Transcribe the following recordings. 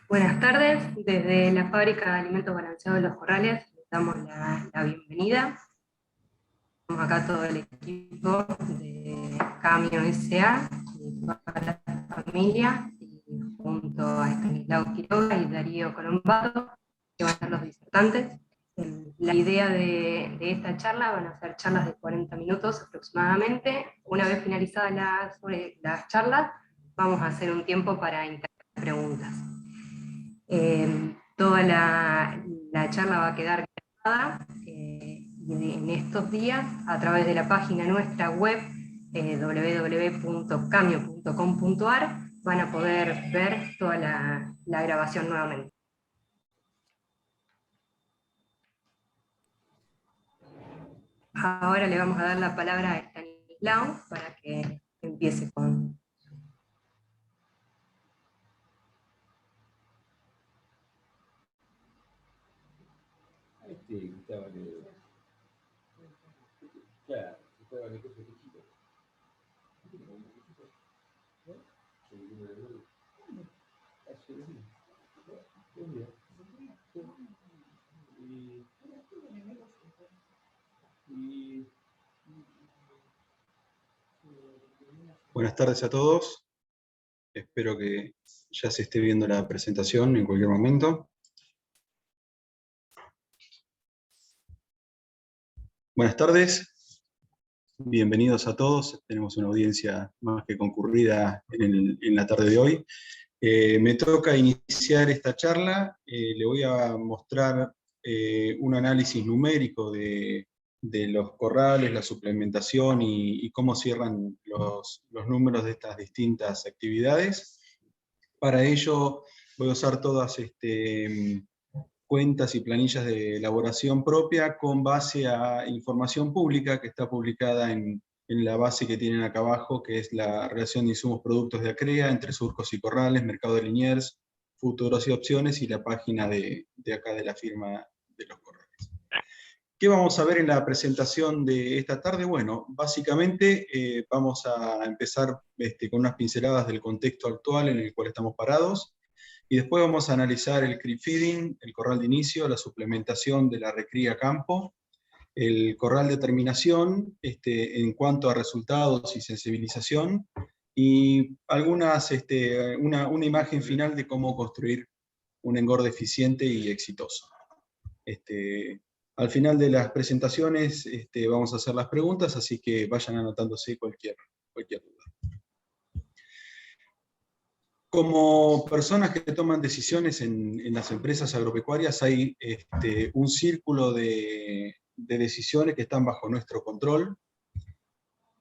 Buenas tardes, desde la fábrica de alimentos balanceados de Los Corrales, les damos la bienvenida. Estamos acá todo el equipo de Camio S.A. y toda la familia, y junto a Estanislao Quiroga y Darío Colombato, que van a ser los disertantes. La idea de esta charla van a ser charlas de 40 minutos aproximadamente. Una vez finalizadas las charlas, vamos a hacer un tiempo para intercambiar preguntas. Toda la charla va a quedar grabada en estos días a través de la página nuestra web www.camio.com.ar. van a poder ver toda la grabación nuevamente. Ahora le vamos a dar la palabra a Estanislao para que empiece con... Buenas tardes a todos. Espero que ya se esté viendo la presentación en cualquier momento. Buenas tardes. Bienvenidos a todos. Tenemos una audiencia más que concurrida en la tarde de hoy. Me toca iniciar esta charla. Le voy a mostrar un análisis numérico de los corrales, la suplementación y cómo cierran los números de estas distintas actividades. Para ello voy a usar todas cuentas y planillas de elaboración propia con base a información pública que está publicada en la base que tienen acá abajo, que es la relación de insumos productos de ACREA entre surcos y corrales, mercado de Liniers, futuros y opciones, y la página de acá de la firma de los corrales. ¿Qué vamos a ver en la presentación de esta tarde? Bueno, básicamente vamos a empezar con unas pinceladas del contexto actual en el cual estamos parados, y después vamos a analizar el creep feeding, el corral de inicio, la suplementación de la recría a campo, el corral de terminación en cuanto a resultados y sensibilización, y una imagen final de cómo construir un engorde eficiente y exitoso. Al final de las presentaciones vamos a hacer las preguntas, así que vayan anotándose cualquier duda. Como personas que toman decisiones en las empresas agropecuarias, hay un círculo de decisiones que están bajo nuestro control.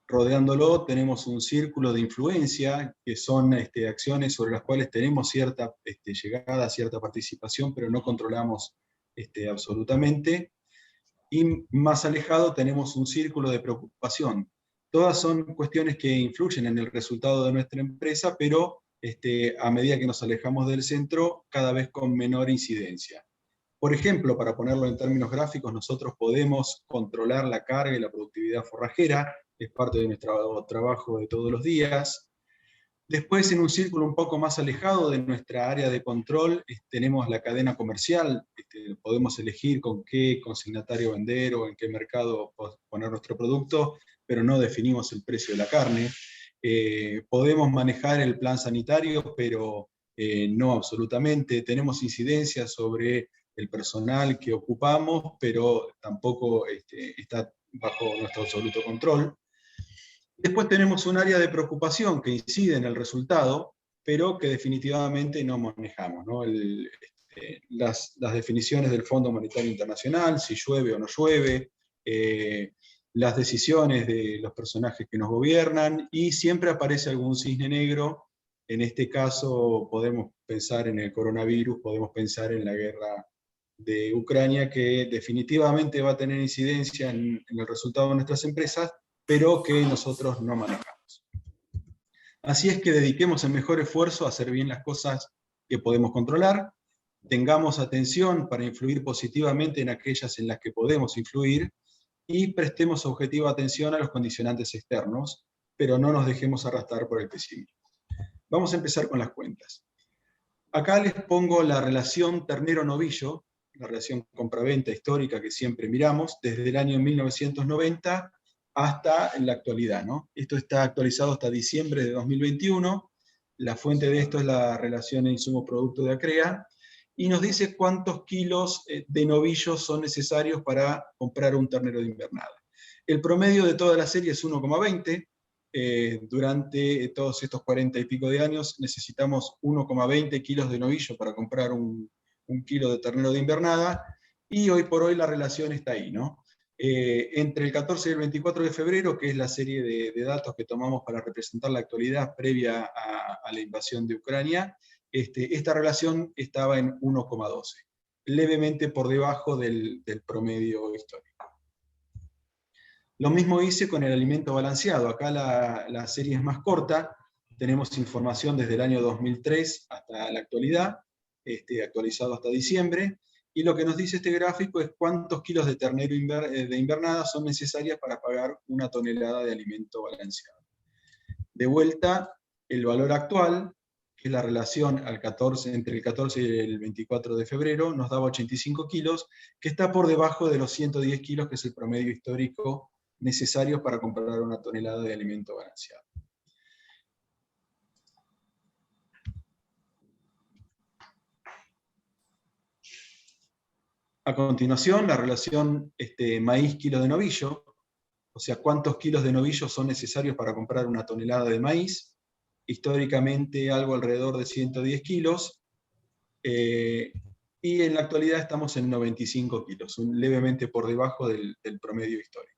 Rodeándolo tenemos un círculo de influencia, que son acciones sobre las cuales tenemos cierta llegada, cierta participación, pero no controlamos absolutamente. Y más alejado tenemos un círculo de preocupación. Todas son cuestiones que influyen en el resultado de nuestra empresa, pero a medida que nos alejamos del centro, cada vez con menor incidencia. Por ejemplo, para ponerlo en términos gráficos, nosotros podemos controlar la carga y la productividad forrajera, es parte de nuestro trabajo de todos los días. Después, en un círculo un poco más alejado de nuestra área de control, tenemos la cadena comercial. Podemos elegir con qué consignatario vender o en qué mercado poner nuestro producto, pero no definimos el precio de la carne. Podemos manejar el plan sanitario, pero no absolutamente. Tenemos incidencia sobre el personal que ocupamos, pero tampoco está bajo nuestro absoluto control. Después tenemos un área de preocupación que incide en el resultado, pero que definitivamente no manejamos, ¿no? Las definiciones del Fondo Monetario Internacional, si llueve o no llueve, las decisiones de los personajes que nos gobiernan, y siempre aparece algún cisne negro. En este caso podemos pensar en el coronavirus, podemos pensar en la guerra de Ucrania, que definitivamente va a tener incidencia en el resultado de nuestras empresas, pero que nosotros no manejamos. Así es que dediquemos el mejor esfuerzo a hacer bien las cosas que podemos controlar. tengamos atención para influir positivamente en aquellas en las que podemos influir, y prestemos objetiva atención a los condicionantes externos, pero no nos dejemos arrastrar por el pesimismo. Vamos a empezar con las cuentas. Acá les pongo la relación ternero-novillo, la relación compra-venta histórica que siempre miramos, desde el año 1990 hasta la actualidad, ¿no? Esto está actualizado hasta diciembre de 2021, la fuente de esto es la relación insumo-producto de ACREA, y nos dice cuántos kilos de novillos son necesarios para comprar un ternero de invernada. El promedio de toda la serie es 1,20, durante todos estos 40 y pico de años necesitamos 1,20 kilos de novillo para comprar un kilo de ternero de invernada, y hoy por hoy la relación está ahí, ¿no? Entre el 14 y el 24 de febrero, que es la serie de datos que tomamos para representar la actualidad previa a la invasión de Ucrania, esta relación estaba en 1,12, levemente por debajo del promedio histórico. Lo mismo hice con el alimento balanceado. Acá la serie es más corta, tenemos información desde el año 2003 hasta la actualidad, actualizado hasta diciembre, y lo que nos dice este gráfico es cuántos kilos de ternero de invernada son necesarias para pagar una tonelada de alimento balanceado. De vuelta, el valor actual, que es la relación entre el 14 y el 24 de febrero, nos daba 85 kilos, que está por debajo de los 110 kilos, que es el promedio histórico necesarios para comprar una tonelada de alimento balanceado. A continuación, la relación maíz-kilo de novillo, o sea, cuántos kilos de novillo son necesarios para comprar una tonelada de maíz, históricamente algo alrededor de 110 kilos, y en la actualidad estamos en 95 kilos, levemente por debajo del promedio histórico.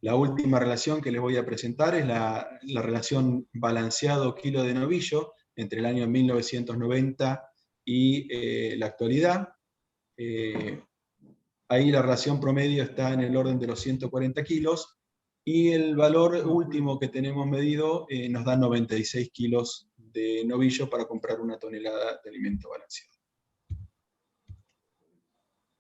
La última relación que les voy a presentar es la relación balanceado kilo de novillo entre el año 1990 y la actualidad. Ahí la relación promedio está en el orden de los 140 kilos, y el valor último que tenemos medido nos da 96 kilos de novillo para comprar una tonelada de alimento balanceado.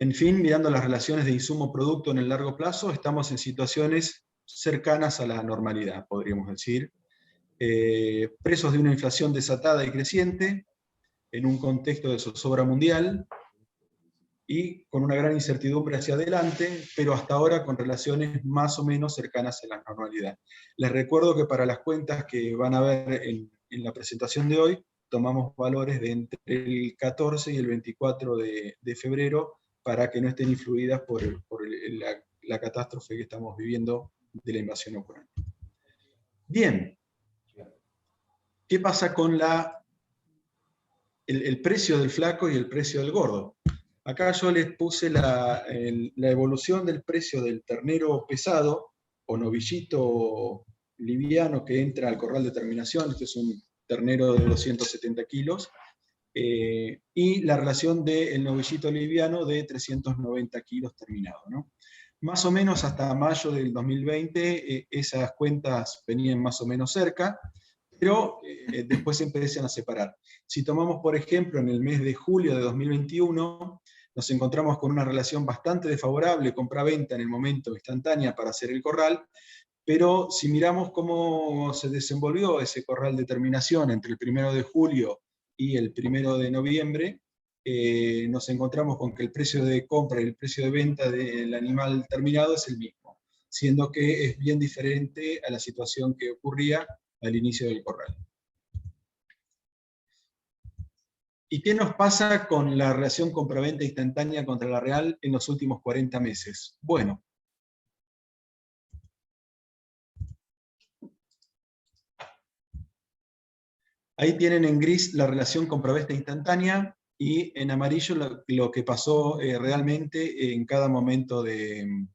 En fin, mirando las relaciones de insumo-producto en el largo plazo, estamos en situaciones cercanas a la normalidad, podríamos decir. Presos de una inflación desatada y creciente, en un contexto de zozobra mundial, y con una gran incertidumbre hacia adelante, pero hasta ahora con relaciones más o menos cercanas a la normalidad. Les recuerdo que para las cuentas que van a ver en la presentación de hoy, tomamos valores de entre el 14 y el 24 de febrero, para que no estén influidas por la catástrofe que estamos viviendo de la invasión ucraniana. Bien, ¿qué pasa con el precio del flaco y el precio del gordo? Acá yo les puse la evolución del precio del ternero pesado, o novillito liviano que entra al corral de terminación. Este es un ternero de 270 kilos, y la relación del novillito liviano de 390 kilos terminado, ¿no? Más o menos hasta mayo del 2020 esas cuentas venían más o menos cerca, pero después se empiezan a separar. Si tomamos, por ejemplo, en el mes de julio de 2021, nos encontramos con una relación bastante desfavorable, compra-venta en el momento, instantánea para hacer el corral, pero si miramos cómo se desenvolvió ese corral de terminación entre el 1 de julio y el 1 de noviembre, nos encontramos con que el precio de compra y el precio de venta del animal terminado es el mismo, siendo que es bien diferente a la situación que ocurría al inicio del corral. ¿Y qué nos pasa con la relación compra-venta instantánea contra la real en los últimos 40 meses? Bueno, ahí tienen en gris la relación compra-venta instantánea, y en amarillo lo que pasó realmente en cada momento de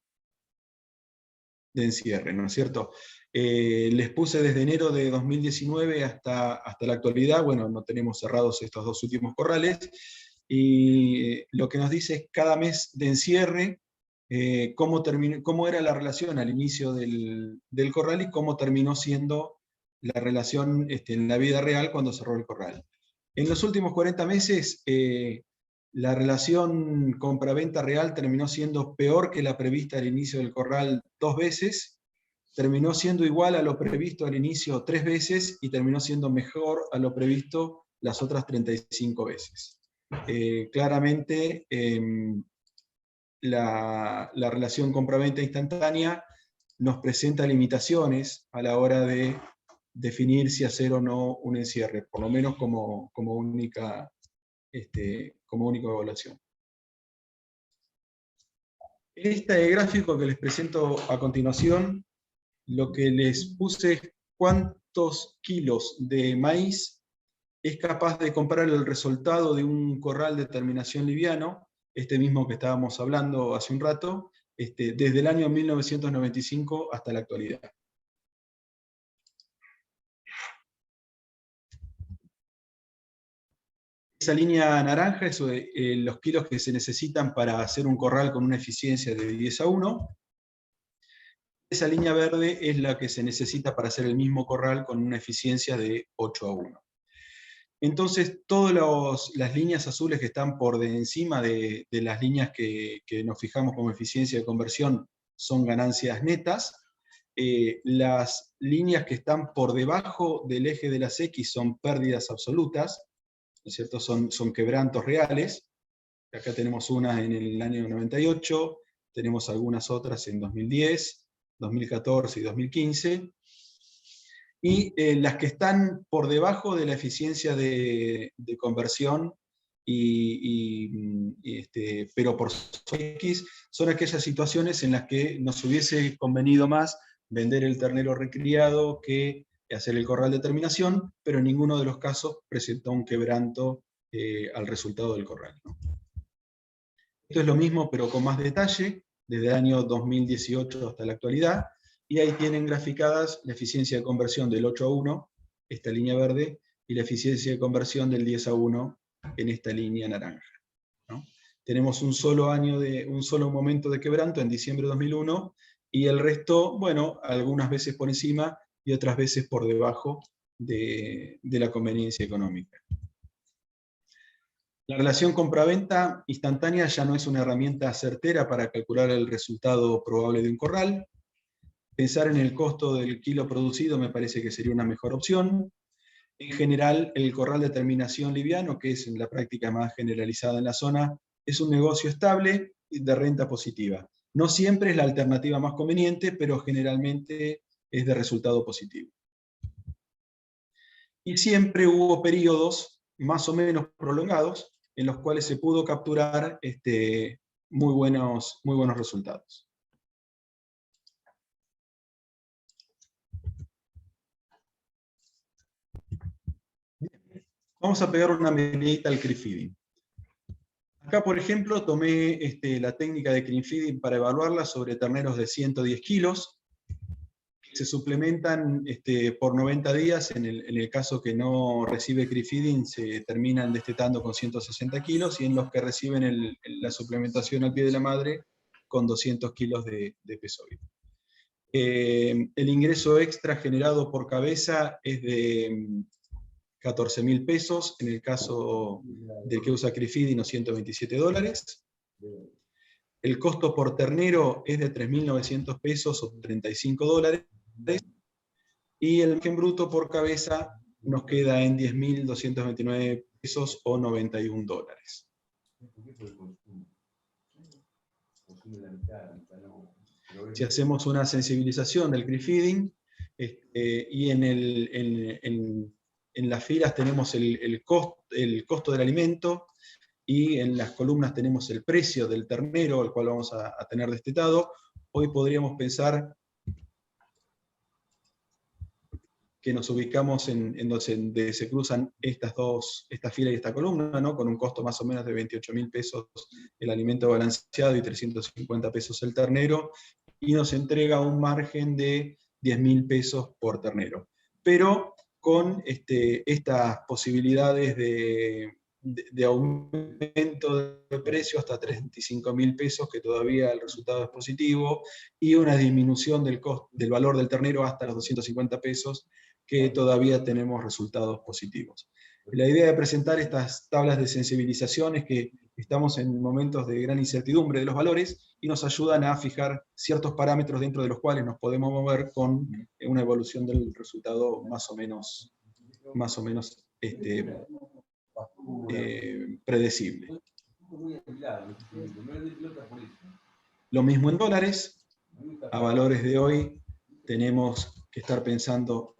encierre, ¿no es cierto? Les puse desde enero de 2019 hasta la actualidad. Bueno, no tenemos cerrados estos dos últimos corrales, y lo que nos dice es cada mes de encierre, cómo era la relación al inicio del corral y cómo terminó siendo la relación en la vida real cuando cerró el corral. En los últimos 40 meses, la relación compra-venta real terminó siendo peor que la prevista al inicio del corral 2 veces, terminó siendo igual a lo previsto al inicio 3 veces y terminó siendo mejor a lo previsto las otras 35 veces. Claramente, la relación compra-venta instantánea nos presenta limitaciones a la hora de definir si hacer o no un encierre, por lo menos como única evaluación. En este gráfico que les presento a continuación, lo que les puse es cuántos kilos de maíz es capaz de comprar el resultado de un corral de terminación liviano, este mismo que estábamos hablando hace un rato, desde el año 1995 hasta la actualidad. Esa línea naranja es los kilos que se necesitan para hacer un corral con una eficiencia de 10:1. Esa línea verde es la que se necesita para hacer el mismo corral con una eficiencia de 8:1. Entonces, todas las líneas azules que están por encima de las líneas que nos fijamos como eficiencia de conversión son ganancias netas. Las líneas que están por debajo del eje de las X son pérdidas absolutas, ¿no es cierto? Son quebrantos reales. Acá tenemos una en el año 98, tenemos algunas otras en 2010, 2014 y 2015. Y las que están por debajo de la eficiencia de conversión, pero por X, son aquellas situaciones en las que nos hubiese convenido más vender el ternero recriado que hacer el corral de terminación, pero en ninguno de los casos presentó un quebranto al resultado del corral, ¿no? Esto es lo mismo, pero con más detalle, desde el año 2018 hasta la actualidad, y ahí tienen graficadas la eficiencia de conversión del 8:1, esta línea verde, y la eficiencia de conversión del 10:1 en esta línea naranja, ¿no? Tenemos un solo momento de quebranto en diciembre de 2001, y el resto, bueno, algunas veces por encima y otras veces por debajo de la conveniencia económica. La relación compra-venta instantánea ya no es una herramienta certera para calcular el resultado probable de un corral. Pensar en el costo del kilo producido me parece que sería una mejor opción. En general, el corral de terminación liviano, que es en la práctica más generalizada en la zona, es un negocio estable y de renta positiva. No siempre es la alternativa más conveniente, pero generalmente es de resultado positivo. Y siempre hubo periodos más o menos prolongados en los cuales se pudo capturar muy buenos resultados. Vamos a pegar una miradita al creep feeding. Acá, por ejemplo, tomé la técnica de creep feeding para evaluarla sobre terneros de 110 kilos, que se suplementan por 90 días, en el caso que no recibe creep feeding, se terminan destetando con 160 kilos, y en los que reciben la suplementación al pie de la madre, con 200 kilos de peso vivo. El ingreso extra generado por cabeza es de 14.000 pesos, en el caso del que usa creep feeding, o $127. El costo por ternero es de 3.900 pesos o $35. Y el margen bruto por cabeza nos queda en 10.229 pesos o $91. Si hacemos una sensibilización del creep feeding, y en las filas tenemos el costo del alimento, y en las columnas tenemos el precio del ternero, el cual vamos a tener destetado, hoy podríamos pensar que nos ubicamos en donde se cruzan esta fila y esta columna, ¿no? Con un costo más o menos de 28.000 pesos el alimento balanceado y 350 pesos el ternero, y nos entrega un margen de 10.000 pesos por ternero. Pero con estas posibilidades de aumento de precio hasta 35.000 pesos, que todavía el resultado es positivo, y una disminución del valor del ternero hasta los 250 pesos, que todavía tenemos resultados positivos. La idea de presentar estas tablas de sensibilización es que estamos en momentos de gran incertidumbre de los valores y nos ayudan a fijar ciertos parámetros dentro de los cuales nos podemos mover con una evolución del resultado más o menos predecible. Lo mismo en dólares. A valores de hoy tenemos que estar pensando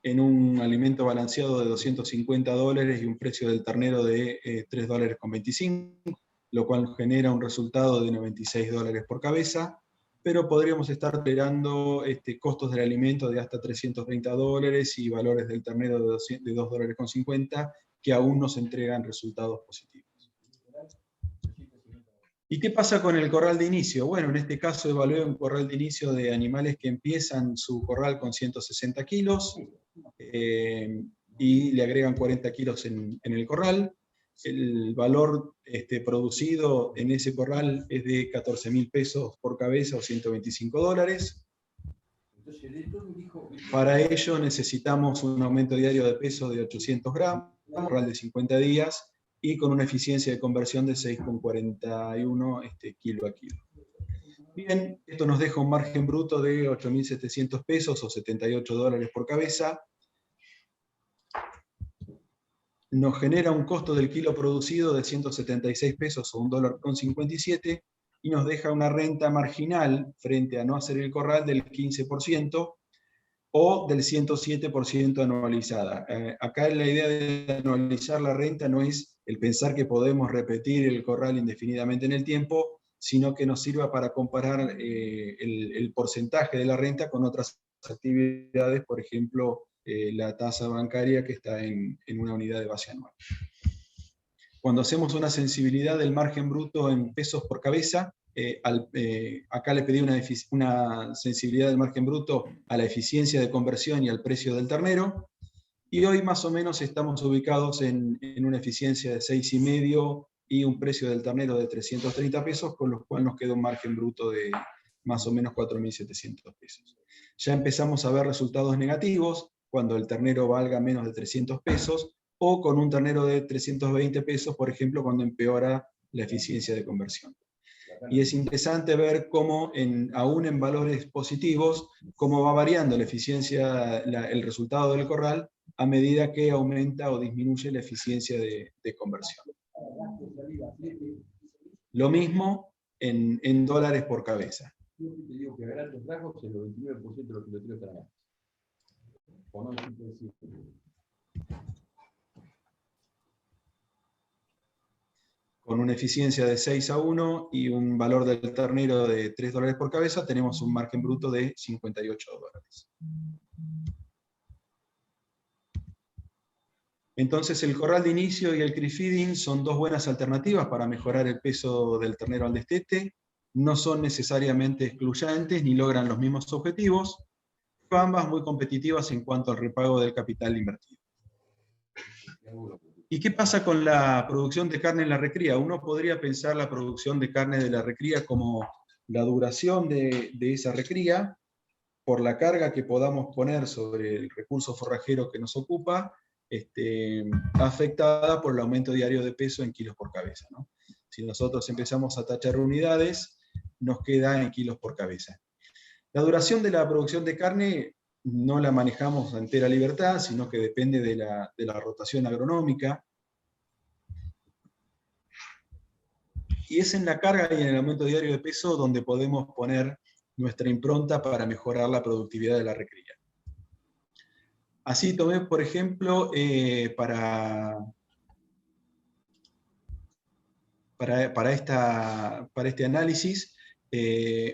en un alimento balanceado de $250 y un precio del ternero de $3,25, lo cual genera un resultado de $96 por cabeza, pero podríamos estar esperando costos del alimento de hasta $330 y valores del ternero de $2,50, que aún nos entregan resultados positivos. ¿Y qué pasa con el corral de inicio? Bueno, en este caso evalué un corral de inicio de animales que empiezan su corral con 160 kilos y le agregan 40 kilos en el corral. El valor producido en ese corral es de 14.000 pesos por cabeza o $125. Para ello necesitamos un aumento diario de peso de 800 gramos, un corral de 50 días, y con una eficiencia de conversión de 6,41 kilo a kilo. Bien, esto nos deja un margen bruto de 8.700 pesos o $78 por cabeza. Nos genera un costo del kilo producido de 176 pesos o $1,57, y nos deja una renta marginal frente a no hacer el corral del 15% o del 107% anualizada. Acá la idea de anualizar la renta no es el pensar que podemos repetir el corral indefinidamente en el tiempo, sino que nos sirva para comparar el porcentaje de la renta con otras actividades, por ejemplo, la tasa bancaria que está en una unidad de base anual. Cuando hacemos una sensibilidad del margen bruto en pesos por cabeza, acá le pedí una sensibilidad del margen bruto a la eficiencia de conversión y al precio del ternero, y hoy más o menos estamos ubicados en una eficiencia de 6,5 y un precio del ternero de 330 pesos, con lo cual nos queda un margen bruto de más o menos 4.700 pesos. Ya empezamos a ver resultados negativos cuando el ternero valga menos de 300 pesos, o con un ternero de 320 pesos, por ejemplo, cuando empeora la eficiencia de conversión. Y es interesante ver cómo, aún en valores positivos, cómo va variando la eficiencia, el resultado del corral, a medida que aumenta o disminuye la eficiencia de conversión. Lo mismo en dólares por cabeza. Yo te digo que a grandes rasgos el 99% de los piloteros están acá. O no decir. Con una eficiencia de 6-1 y un valor del ternero de $3 por cabeza, tenemos un margen bruto de $58. Entonces el corral de inicio y el creep-feeding son dos buenas alternativas para mejorar el peso del ternero al destete. No son necesariamente excluyentes ni logran los mismos objetivos, pero ambas muy competitivas en cuanto al repago del capital invertido. ¿Y qué pasa con la producción de carne en la recría? Uno podría pensar la producción de carne de la recría como la duración de esa recría, por la carga que podamos poner sobre el recurso forrajero que nos ocupa, afectada por el aumento diario de peso en kilos por cabeza, ¿no? Si nosotros empezamos a tachar unidades, nos queda en kilos por cabeza. La duración de la producción de carne no la manejamos a entera libertad, sino que depende de la rotación agronómica. Y es en la carga y en el aumento diario de peso donde podemos poner nuestra impronta para mejorar la productividad de la recría. Así tomé, por ejemplo, para este análisis,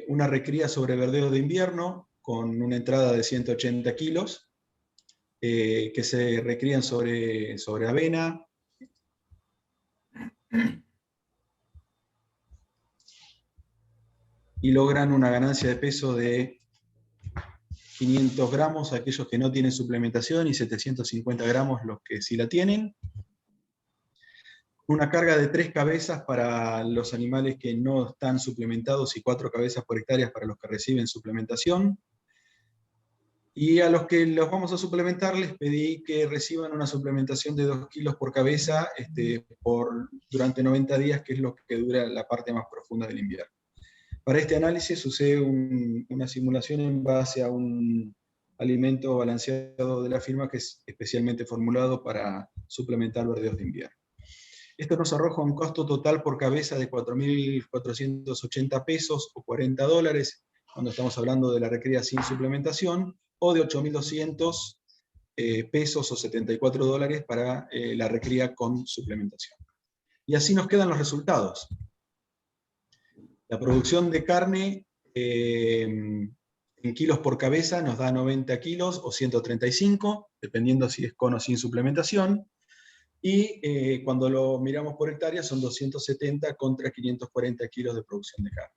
una recría sobre verdeo de invierno con una entrada de 180 kilos, que se recrían sobre avena, y logran una ganancia de peso de 500 gramos aquellos que no tienen suplementación y 750 gramos los que sí la tienen. Una carga de 3 cabezas para los animales que no están suplementados y 4 cabezas por hectárea para los que reciben suplementación. Y a los que los vamos a suplementar les pedí que reciban una suplementación de 2 kilos por cabeza durante 90 días, que es lo que dura la parte más profunda del invierno. Para este análisis usé una simulación en base a un alimento balanceado de la firma que es especialmente formulado para suplementar verdeos de invierno. Esto nos arroja un costo total por cabeza de 4.480 pesos o $40, cuando estamos hablando de la recría sin suplementación, o de 8.200 pesos o $74 para la recría con suplementación. Y así nos quedan los resultados. La producción de carne en kilos por cabeza nos da 90 kilos o 135, dependiendo si es con o sin suplementación. Y cuando lo miramos por hectárea son 270 contra 540 kilos de producción de carne.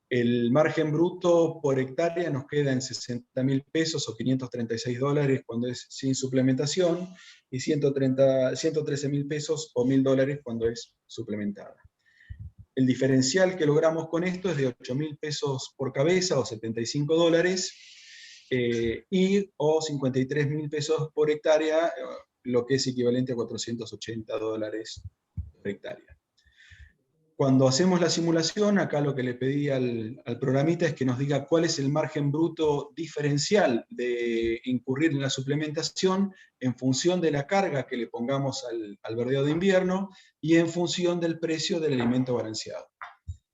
El margen bruto por hectárea nos queda en 60.000 pesos o $536 cuando es sin suplementación, y 113.000 pesos o $1.000 cuando es suplementada. El diferencial que logramos con esto es de 8.000 pesos por cabeza o $75, o 53.000 pesos por hectárea, lo que es equivalente a $480 por hectárea. Cuando hacemos la simulación, acá lo que le pedí al programita es que nos diga cuál es el margen bruto diferencial de incurrir en la suplementación en función de la carga que le pongamos al verdeo de invierno y en función del precio del alimento balanceado.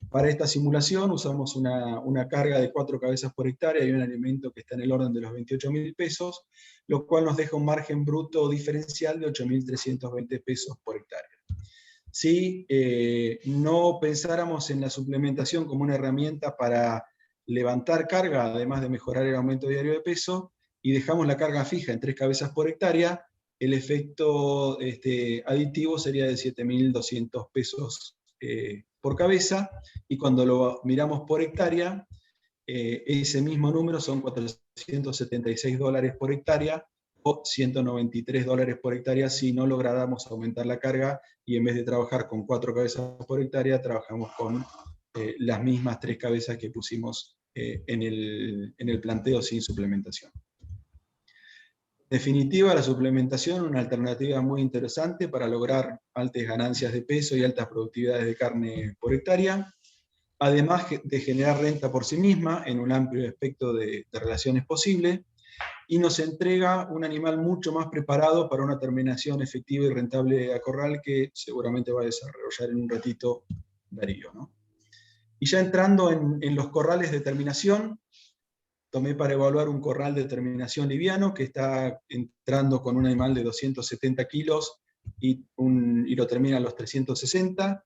Para esta simulación usamos una carga de 4 cabezas por hectárea y un alimento que está en el orden de los 28.000 pesos, lo cual nos deja un margen bruto diferencial de 8.320 pesos por hectárea. Si no pensáramos en la suplementación como una herramienta para levantar carga, además de mejorar el aumento diario de peso, y dejamos la carga fija en 3 cabezas por hectárea, el efecto aditivo sería de 7.200 pesos por cabeza, y cuando lo miramos por hectárea, ese mismo número son $476 por hectárea, o $193 por hectárea si no lográramos aumentar la carga y en vez de trabajar con 4 cabezas por hectárea, trabajamos con las mismas 3 cabezas que pusimos en el planteo sin suplementación. En definitiva, la suplementación es una alternativa muy interesante para lograr altas ganancias de peso y altas productividades de carne por hectárea, además de generar renta por sí misma en un amplio espectro de relaciones posibles, y nos entrega un animal mucho más preparado para una terminación efectiva y rentable a corral que seguramente va a desarrollar en un ratito Darío, ¿no? Y ya entrando en los corrales de terminación, tomé para evaluar un corral de terminación liviano que está entrando con un animal de 270 kilos y lo termina a los 360,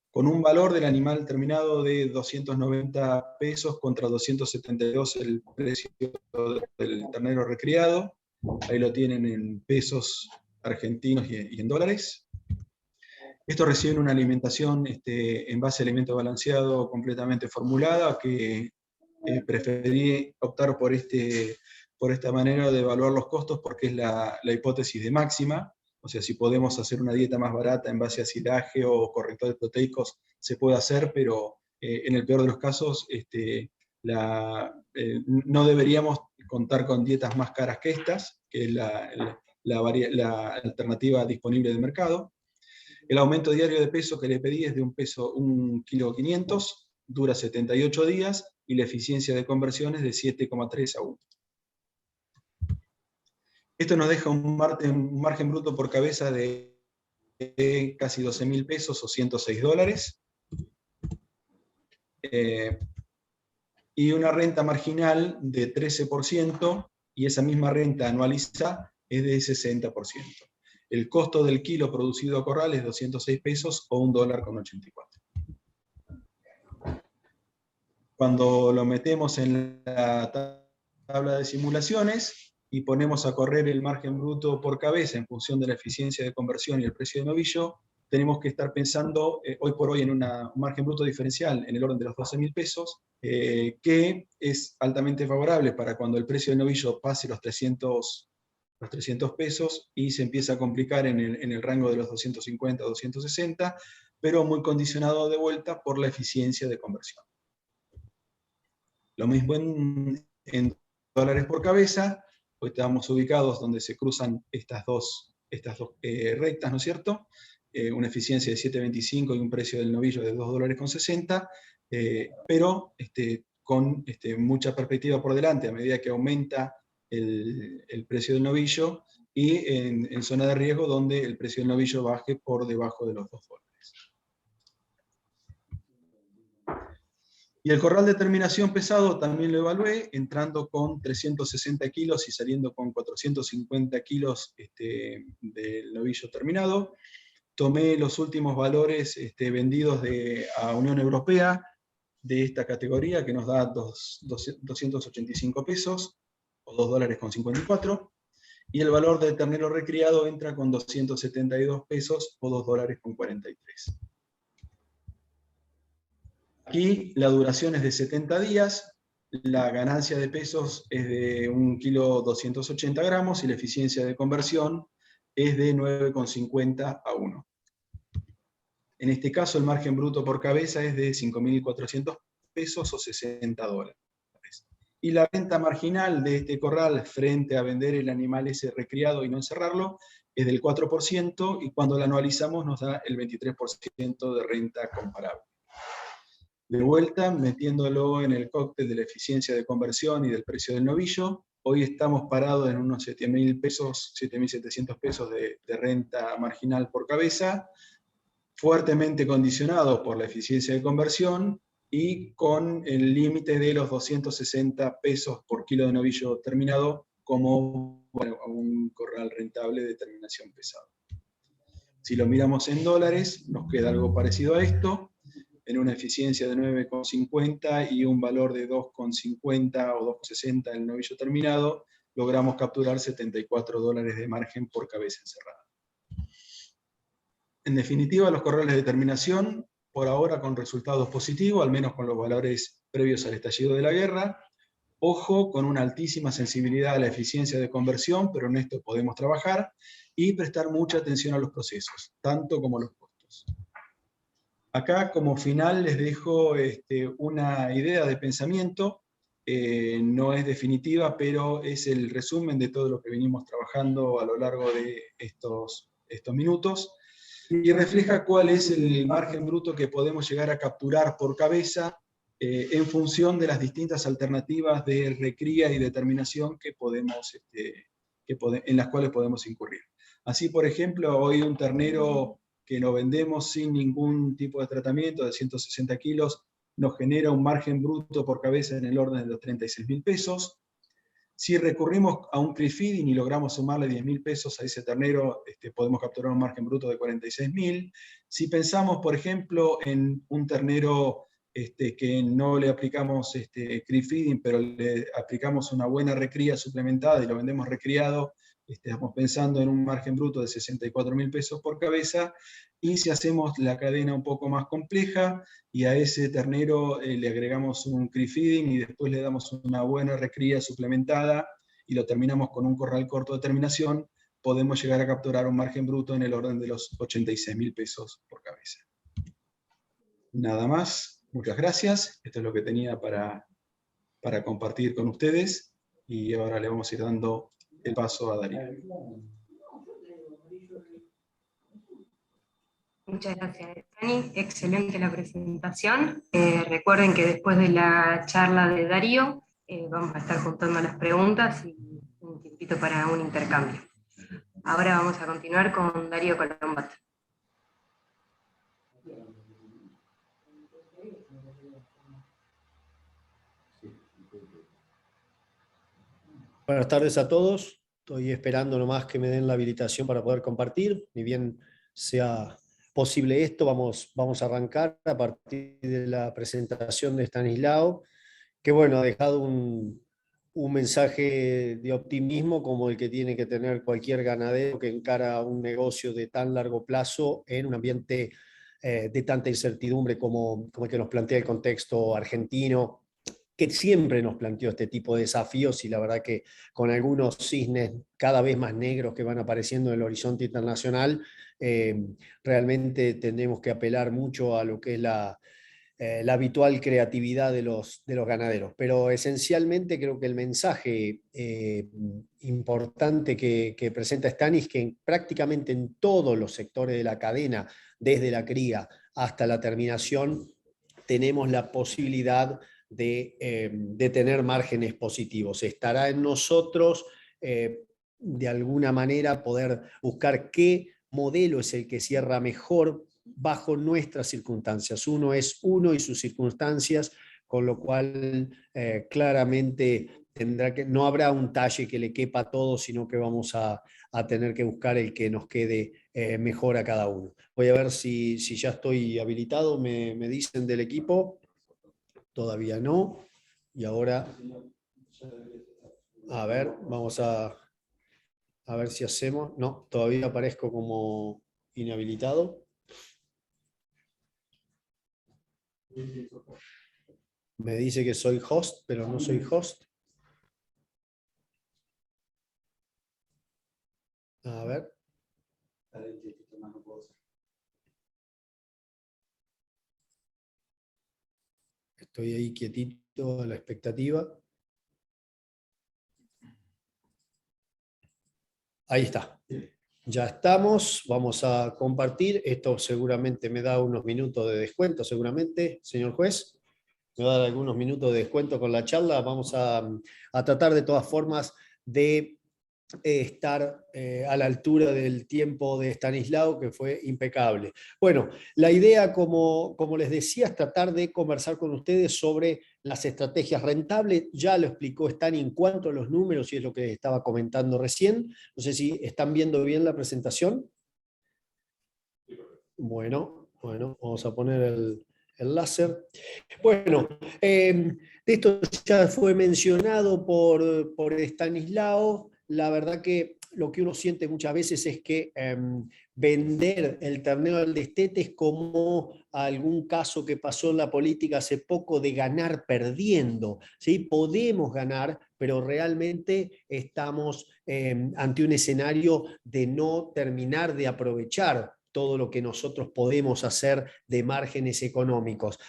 con un valor del animal terminado de 290 pesos contra 272 el precio del ternero recriado. Ahí lo tienen en pesos argentinos y en dólares. Estos reciben una alimentación en base a alimento balanceado completamente formulada, que preferí optar por esta manera de evaluar los costos porque es la hipótesis de máxima. O sea, si podemos hacer una dieta más barata en base a silaje o correctores proteicos, se puede hacer, pero en el peor de los casos no deberíamos contar con dietas más caras que estas, que es la alternativa disponible del mercado. El aumento diario de peso que le pedí es de 1,5 kg, dura 78 días, y la eficiencia de conversión es de 7,3 a 1. Esto nos deja un margen bruto por cabeza de casi 12.000 pesos o $106, y una renta marginal de 13%, y esa misma renta anualizada es de 60%. El costo del kilo producido a corral es 206 pesos o $1,84. Cuando lo metemos en la tabla de simulaciones y ponemos a correr el margen bruto por cabeza en función de la eficiencia de conversión y el precio de novillo, tenemos que estar pensando hoy por hoy en un margen bruto diferencial en el orden de los 12.000 pesos, que es altamente favorable para cuando el precio de novillo pase los 300 pesos y se empieza a complicar en el rango de los 250 o 260, pero muy condicionado de vuelta por la eficiencia de conversión. Lo mismo en dólares por cabeza. Hoy estamos ubicados donde se cruzan estas dos rectas, ¿no es cierto? Una eficiencia de 7.25 y un precio del novillo de $2,60, pero con mucha perspectiva por delante a medida que aumenta el precio del novillo, y en zona de riesgo donde el precio del novillo baje por debajo de los $2. Y el corral de terminación pesado también lo evalué, entrando con 360 kilos y saliendo con 450 kilos del novillo terminado. Tomé los últimos valores vendidos a Unión Europea de esta categoría, que nos da 285 pesos, o $2,54, y el valor del ternero recriado entra con 272 pesos, o $2,43. Aquí la duración es de 70 días, la ganancia de pesos es de 1,280 kg y la eficiencia de conversión es de 9,50 a 1. En este caso el margen bruto por cabeza es de 5.400 pesos o $60. Y la renta marginal de este corral frente a vender el animal ese recriado y no encerrarlo es del 4%, y cuando la anualizamos nos da el 23% de renta comparable. De vuelta, metiéndolo en el cóctel de la eficiencia de conversión y del precio del novillo, hoy estamos parados en unos 7.000 pesos, 7.700 pesos de renta marginal por cabeza, fuertemente condicionado por la eficiencia de conversión y con el límite de los 260 pesos por kilo de novillo terminado como un corral rentable de terminación pesada. Si lo miramos en dólares, nos queda algo parecido a esto, en una eficiencia de 9,50 y un valor de 2,50 o 2,60 en el novillo terminado, logramos capturar $74 de margen por cabeza encerrada. En definitiva, los corrales de terminación, por ahora con resultados positivos, al menos con los valores previos al estallido de la guerra. Ojo, con una altísima sensibilidad a la eficiencia de conversión, pero en esto podemos trabajar, y prestar mucha atención a los procesos, tanto como los costos. Acá, como final, les dejo una idea de pensamiento. No es definitiva, pero es el resumen de todo lo que venimos trabajando a lo largo de estos minutos, y refleja cuál es el margen bruto que podemos llegar a capturar por cabeza en función de las distintas alternativas de recría y determinación en las cuales podemos incurrir. Así, por ejemplo, hoy un ternero que lo vendemos sin ningún tipo de tratamiento, de 160 kilos, nos genera un margen bruto por cabeza en el orden de los 36.000 pesos. Si recurrimos a un creep-feeding y logramos sumarle 10.000 pesos a ese ternero, podemos capturar un margen bruto de 46.000. Si pensamos, por ejemplo, en un ternero que no le aplicamos creep-feeding, pero le aplicamos una buena recría suplementada y lo vendemos recriado, estamos pensando en un margen bruto de 64.000 pesos por cabeza. Y si hacemos la cadena un poco más compleja y a ese ternero le agregamos un creep-feeding y después le damos una buena recría suplementada y lo terminamos con un corral corto de terminación, podemos llegar a capturar un margen bruto en el orden de los 86.000 pesos por cabeza. Nada más, muchas gracias. Esto es lo que tenía para compartir con ustedes, y ahora le vamos a ir dando el paso a Darío. Muchas gracias, Dani. Excelente la presentación. Recuerden que después de la charla de Darío vamos a estar juntando las preguntas y un tiempito para un intercambio. Ahora vamos a continuar con Darío Colombato. Buenas tardes a todos. Estoy esperando nomás que me den la habilitación para poder compartir. Ni bien sea posible esto, vamos a arrancar a partir de la presentación de Stanislao, que bueno, ha dejado un mensaje de optimismo como el que tiene que tener cualquier ganadero que encara un negocio de tan largo plazo en un ambiente de tanta incertidumbre como el que nos plantea el contexto argentino, que siempre nos planteó este tipo de desafíos, y la verdad que con algunos cisnes cada vez más negros que van apareciendo en el horizonte internacional, realmente tendremos que apelar mucho a lo que es la habitual creatividad de los ganaderos. Pero esencialmente creo que el mensaje importante que presenta Stanis, que prácticamente en todos los sectores de la cadena, desde la cría hasta la terminación, tenemos la posibilidad de tener márgenes positivos. Estará en nosotros, de alguna manera, poder buscar qué modelo es el que cierra mejor bajo nuestras circunstancias. Uno es uno y sus circunstancias, con lo cual claramente no habrá un talle que le quepa a todos, sino que vamos a tener que buscar el que nos quede mejor a cada uno. Voy a ver si ya estoy habilitado, me dicen del equipo. Todavía no. Y ahora, a ver, vamos a ver si hacemos. No, todavía aparezco como inhabilitado. Me dice que soy host, pero no soy host. A ver. Estoy ahí quietito a la expectativa. Ahí está. Ya estamos, vamos a compartir. Esto seguramente me da unos minutos de descuento, seguramente, señor juez. Me va a dar algunos minutos de descuento con la charla. Vamos a tratar de todas formas de estar a la altura del tiempo de Stanislao, que fue impecable. Bueno, la idea, como les decía, es tratar de conversar con ustedes sobre las estrategias rentables. Ya lo explicó Stani en cuanto a los números, y es lo que estaba comentando recién. No sé si están viendo bien la presentación. Bueno, vamos a poner el láser. Bueno, esto ya fue mencionado por Stanislao. La verdad que lo que uno siente muchas veces es que vender el ternero al destete es como algún caso que pasó en la política hace poco de ganar perdiendo, ¿sí? Podemos ganar, pero realmente estamos ante un escenario de no terminar de aprovechar todo lo que nosotros podemos hacer de márgenes económicos.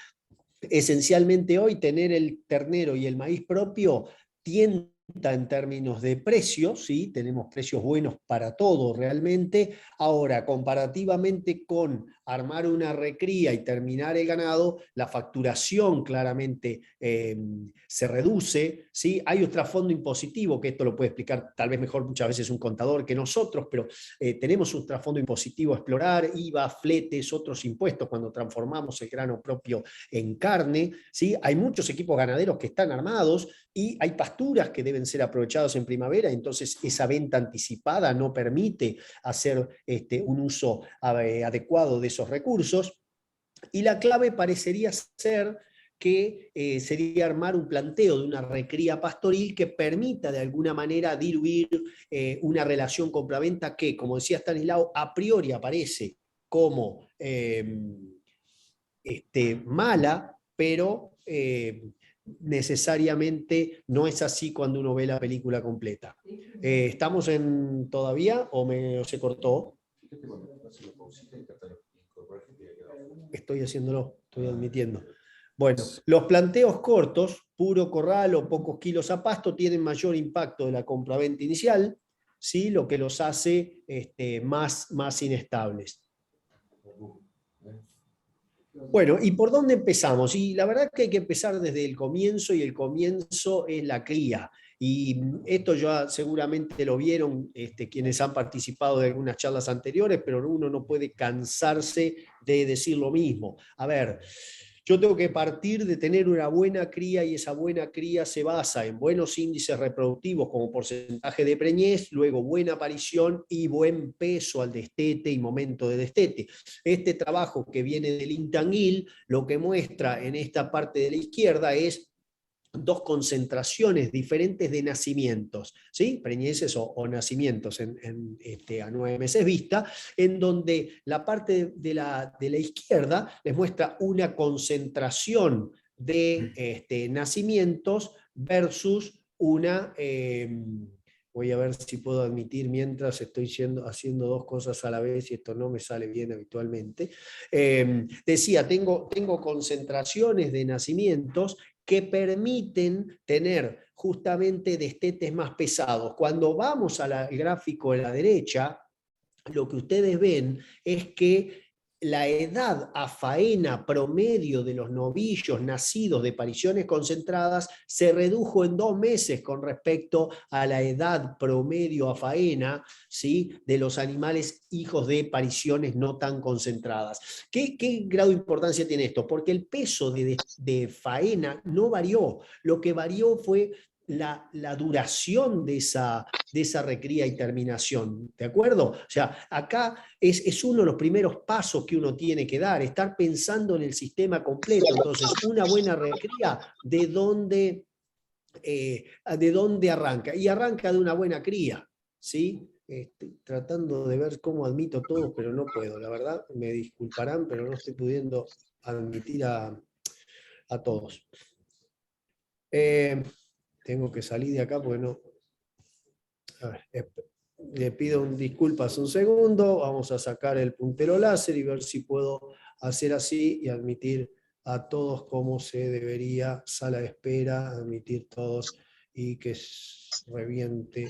Esencialmente hoy tener el ternero y el maíz propio tienta en términos de precios, ¿sí? Tenemos precios buenos para todo realmente. Ahora, comparativamente con armar una recría y terminar el ganado, la facturación claramente se reduce, ¿sí? Hay un trasfondo impositivo, que esto lo puede explicar tal vez mejor muchas veces un contador que nosotros, pero tenemos un trasfondo impositivo a explorar, IVA, fletes, otros impuestos cuando transformamos el grano propio en carne, ¿sí? Hay muchos equipos ganaderos que están armados y hay pasturas que deben ser aprovechados en primavera, entonces esa venta anticipada no permite hacer un uso adecuado de esos recursos. Y la clave parecería ser que sería armar un planteo de una recría pastoril que permita de alguna manera diluir una relación compra-venta que, como decía Stanislao, a priori aparece como mala, pero necesariamente no es así cuando uno ve la película completa. ¿Estamos todavía o se cortó? Estoy haciéndolo, estoy admitiendo. Bueno, los planteos cortos, puro corral o pocos kilos a pasto, tienen mayor impacto de la compraventa inicial, ¿sí? Lo que los hace más inestables. Bueno, ¿y por dónde empezamos? Y la verdad que hay que empezar desde el comienzo, y el comienzo es la cría. Y esto ya seguramente lo vieron quienes han participado de algunas charlas anteriores, pero uno no puede cansarse de decir lo mismo. A ver, yo tengo que partir de tener una buena cría, y esa buena cría se basa en buenos índices reproductivos como porcentaje de preñez, luego buena aparición y buen peso al destete y momento de destete. Este trabajo que viene del INTANGIL lo que muestra en esta parte de la izquierda es dos concentraciones diferentes de nacimientos, ¿sí? Preñeces o nacimientos a 9 meses vista, en donde la parte de la izquierda les muestra una concentración de nacimientos versus una Voy a ver si puedo admitir mientras estoy haciendo dos cosas a la vez y esto no me sale bien habitualmente. Decía, tengo concentraciones de nacimientos que permiten tener justamente destetes más pesados. Cuando vamos al gráfico de la derecha, lo que ustedes ven es que la edad a faena promedio de los novillos nacidos de pariciones concentradas se redujo en 2 meses con respecto a la edad promedio a faena, ¿sí?, de los animales hijos de pariciones no tan concentradas. ¿Qué grado de importancia tiene esto? Porque el peso de faena no varió. Lo que varió fue la duración de esa recría y terminación, ¿de acuerdo? O sea, acá es uno de los primeros pasos que uno tiene que dar, estar pensando en el sistema completo. Entonces, una buena recría, ¿de dónde arranca? Y arranca de una buena cría, ¿sí? Estoy tratando de ver cómo admito todo, pero no puedo, la verdad, me disculparán, pero no estoy pudiendo admitir a todos. Tengo que salir de acá porque no... A ver, le pido disculpas un segundo, vamos a sacar el puntero láser y ver si puedo hacer así y admitir a todos como se debería, sala de espera, admitir todos y que reviente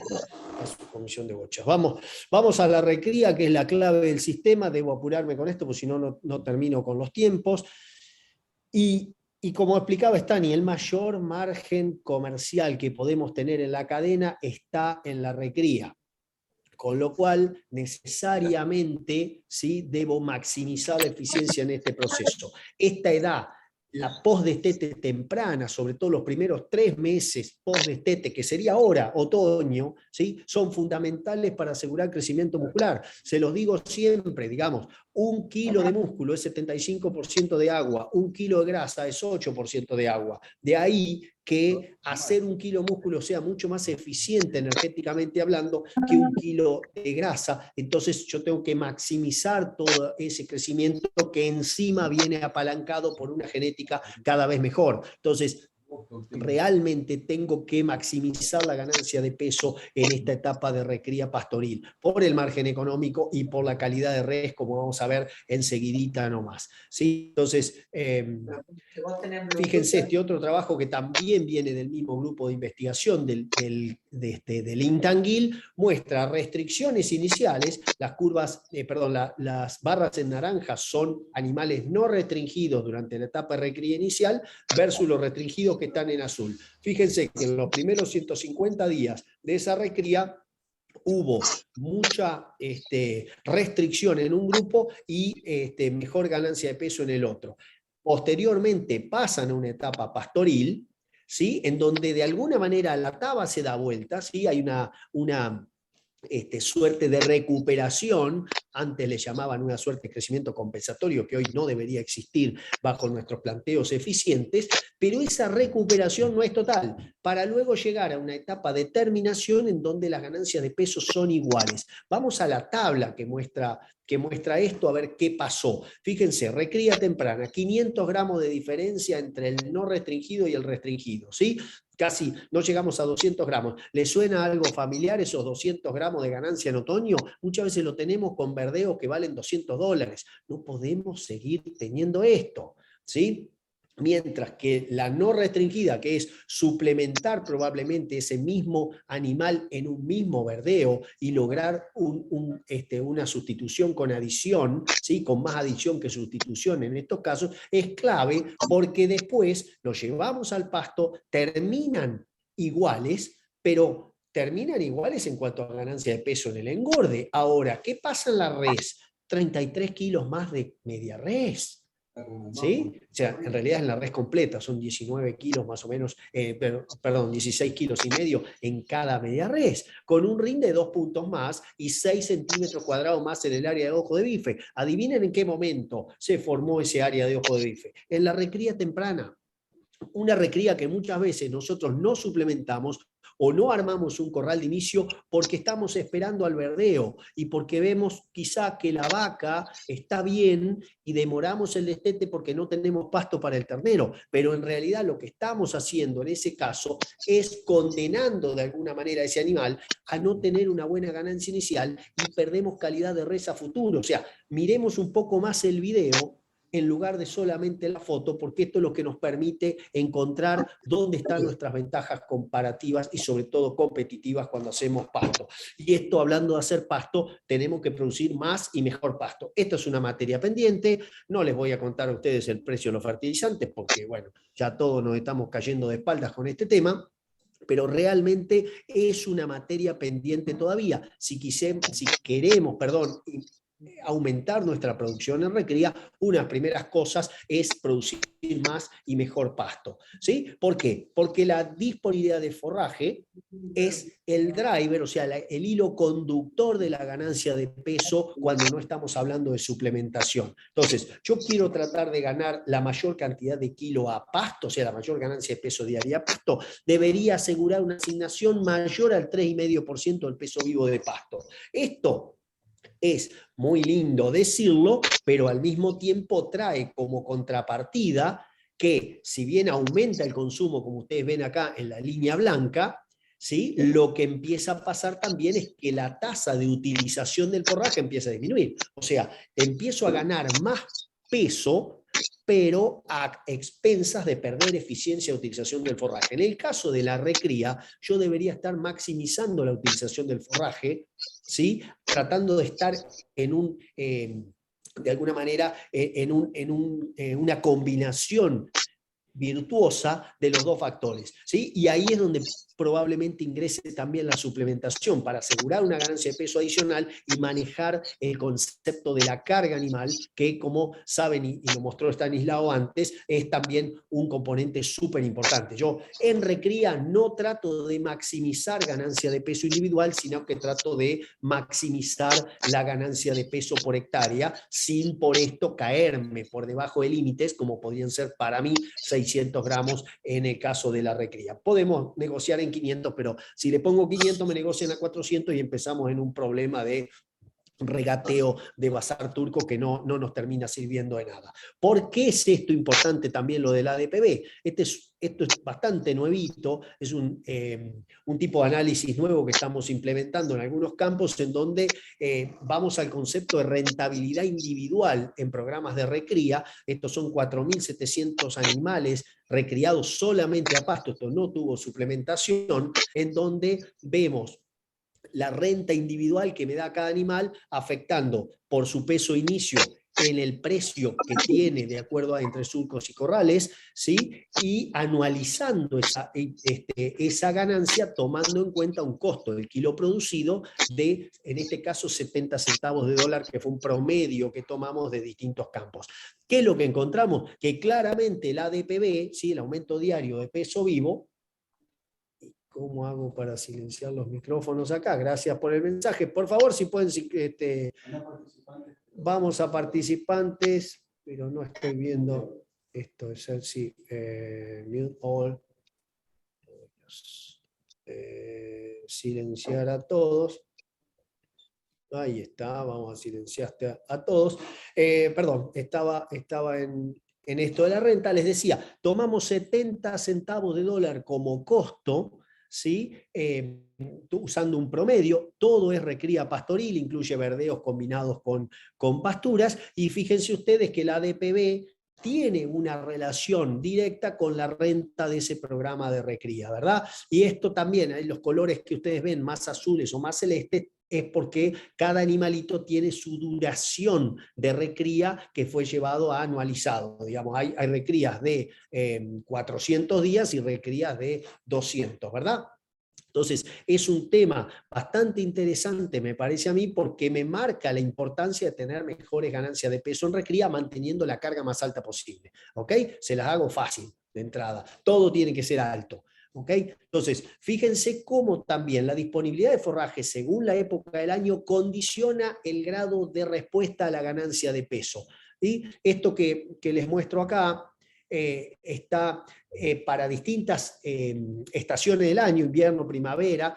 a su comisión de bochas. Vamos a la recría, que es la clave del sistema. Debo apurarme con esto, porque si no, no termino con los tiempos. Y como explicaba Stani, el mayor margen comercial que podemos tener en la cadena está en la recría. Con lo cual, necesariamente, ¿sí?, debo maximizar la eficiencia en este proceso. Esta edad, la post-destete temprana, sobre todo los primeros 3 meses post-destete, que sería ahora, otoño, ¿sí?, son fundamentales para asegurar crecimiento muscular. Se los digo siempre, digamos, 1 kilo de músculo es 75% de agua, 1 kilo de grasa es 8% de agua. De ahí que hacer 1 kilo de músculo sea mucho más eficiente energéticamente hablando que 1 kilo de grasa. Entonces yo tengo que maximizar todo ese crecimiento que encima viene apalancado por una genética cada vez mejor. Entonces, realmente tengo que maximizar la ganancia de peso en esta etapa de recría pastoril, por el margen económico y por la calidad de res, como vamos a ver enseguidita nomás. ¿Sí? Entonces, fíjense, este otro trabajo que también viene del mismo grupo de investigación del Intanguil, muestra restricciones iniciales, las curvas, las barras en naranja son animales no restringidos durante la etapa de recría inicial versus los restringidos que están en azul. Fíjense que en los primeros 150 días de esa recría hubo mucha restricción en un grupo y mejor ganancia de peso en el otro. Posteriormente pasan a una etapa pastoril, ¿sí?, en donde de alguna manera la taba se da vuelta, ¿sí?, hay una suerte de recuperación. Antes le llamaban una suerte de crecimiento compensatorio, que hoy no debería existir bajo nuestros planteos eficientes, pero esa recuperación no es total, para luego llegar a una etapa de terminación en donde las ganancias de peso son iguales. Vamos a la tabla que muestra esto, a ver qué pasó. Fíjense, recría temprana, 500 gramos de diferencia entre el no restringido y el restringido, ¿sí? Casi no llegamos a 200 gramos. ¿Les suena algo familiar esos 200 gramos de ganancia en otoño? Muchas veces lo tenemos con verdeos que valen $200. No podemos seguir teniendo esto, ¿sí? Mientras que la no restringida, que es suplementar probablemente ese mismo animal en un mismo verdeo y lograr una sustitución con adición, ¿sí?, con más adición que sustitución en estos casos, es clave porque después los llevamos al pasto, terminan iguales, pero terminan iguales en cuanto a ganancia de peso en el engorde. Ahora, ¿qué pasa en la res? 33 kilos más de media res. ¿Sí? O sea, en realidad es la res completa, son 19 kilos más o menos, 16 kilos y medio en cada media res, con un rin de 2 puntos más y 6 centímetros cuadrados más en el área de ojo de bife. Adivinen en qué momento se formó ese área de ojo de bife. En la recría temprana. Una recría que muchas veces nosotros no suplementamos o no armamos un corral de inicio porque estamos esperando al verdeo y porque vemos quizá que la vaca está bien y demoramos el destete porque no tenemos pasto para el ternero, pero en realidad lo que estamos haciendo en ese caso es condenando de alguna manera a ese animal a no tener una buena ganancia inicial y perdemos calidad de res a futuro. O sea, miremos un poco más el video en lugar de solamente la foto, porque esto es lo que nos permite encontrar dónde están nuestras ventajas comparativas y sobre todo competitivas cuando hacemos pasto. Y esto, hablando de hacer pasto, tenemos que producir más y mejor pasto. Esto es una materia pendiente, no les voy a contar a ustedes el precio de los fertilizantes, porque bueno, ya todos nos estamos cayendo de espaldas con este tema, pero realmente es una materia pendiente todavía. Si queremos, aumentar nuestra producción en recría, unas primeras cosas es producir más y mejor pasto. ¿Sí? ¿Por qué? Porque la disponibilidad de forraje es el driver, o sea, el hilo conductor de la ganancia de peso cuando no estamos hablando de suplementación. Entonces, yo quiero tratar de ganar la mayor cantidad de kilo a pasto, o sea, la mayor ganancia de peso diaria a pasto, debería asegurar una asignación mayor al 3,5% del peso vivo de pasto. Esto es muy lindo decirlo, pero al mismo tiempo trae como contrapartida que si bien aumenta el consumo, como ustedes ven acá en la línea blanca, ¿sí? Lo que empieza a pasar también es que la tasa de utilización del forraje empieza a disminuir. O sea, empiezo a ganar más peso, pero a expensas de perder eficiencia de utilización del forraje. En el caso de la recría, yo debería estar maximizando la utilización del forraje, ¿sí? Tratando de estar en de alguna manera, una combinación virtuosa de los dos factores, ¿sí? Y ahí es donde probablemente ingrese también la suplementación para asegurar una ganancia de peso adicional y manejar el concepto de la carga animal, que como saben y lo mostró Stanislao antes, es también un componente súper importante. Yo en recría no trato de maximizar ganancia de peso individual, sino que trato de maximizar la ganancia de peso por hectárea, sin por esto caerme por debajo de límites, como podrían ser para mí 600 gramos en el caso de la recría. Podemos negociar en 500, pero si le pongo 500 me negocian a 400 y empezamos en un problema de regateo de bazar turco que no nos termina sirviendo de nada. ¿Por qué es esto importante también lo del ADPB? Esto es bastante nuevito, es un tipo de análisis nuevo que estamos implementando en algunos campos en donde vamos al concepto de rentabilidad individual en programas de recría. Estos son 4.700 animales recriados solamente a pasto, esto no tuvo suplementación, en donde vemos la renta individual que me da cada animal, afectando por su peso inicio en el precio que tiene de acuerdo a entre surcos y corrales, ¿sí? Y anualizando esa ganancia tomando en cuenta un costo del kilo producido de, en este caso, 70 centavos de dólar, que fue un promedio que tomamos de distintos campos. ¿Qué es lo que encontramos? Que claramente el ADPB, ¿sí? El aumento diario de peso vivo. ¿Cómo hago para silenciar los micrófonos acá? Gracias por el mensaje. Por favor, si pueden... Vamos a participantes, pero no estoy viendo esto. Es el sí. Mute all. Silenciar a todos. Ahí está, vamos a silenciarte a todos. Perdón, estaba en esto de la renta. Les decía, tomamos 70 centavos de dólar como costo, ¿sí? Usando un promedio, todo es recría pastoril, incluye verdeos combinados con pasturas, y fíjense ustedes que la ADPB tiene una relación directa con la renta de ese programa de recría, ¿verdad? Y esto también, los colores que ustedes ven más azules o más celestes, es porque cada animalito tiene su duración de recría que fue llevado a anualizado. Digamos, hay recrías de 400 días y recrías de 200, ¿verdad? Entonces, es un tema bastante interesante, me parece a mí, porque me marca la importancia de tener mejores ganancias de peso en recría, manteniendo la carga más alta posible. ¿Ok? Se las hago fácil de entrada. Todo tiene que ser alto. ¿Okay? Entonces, fíjense cómo también la disponibilidad de forraje según la época del año condiciona el grado de respuesta a la ganancia de peso. Y esto que les muestro acá está para distintas estaciones del año, invierno, primavera,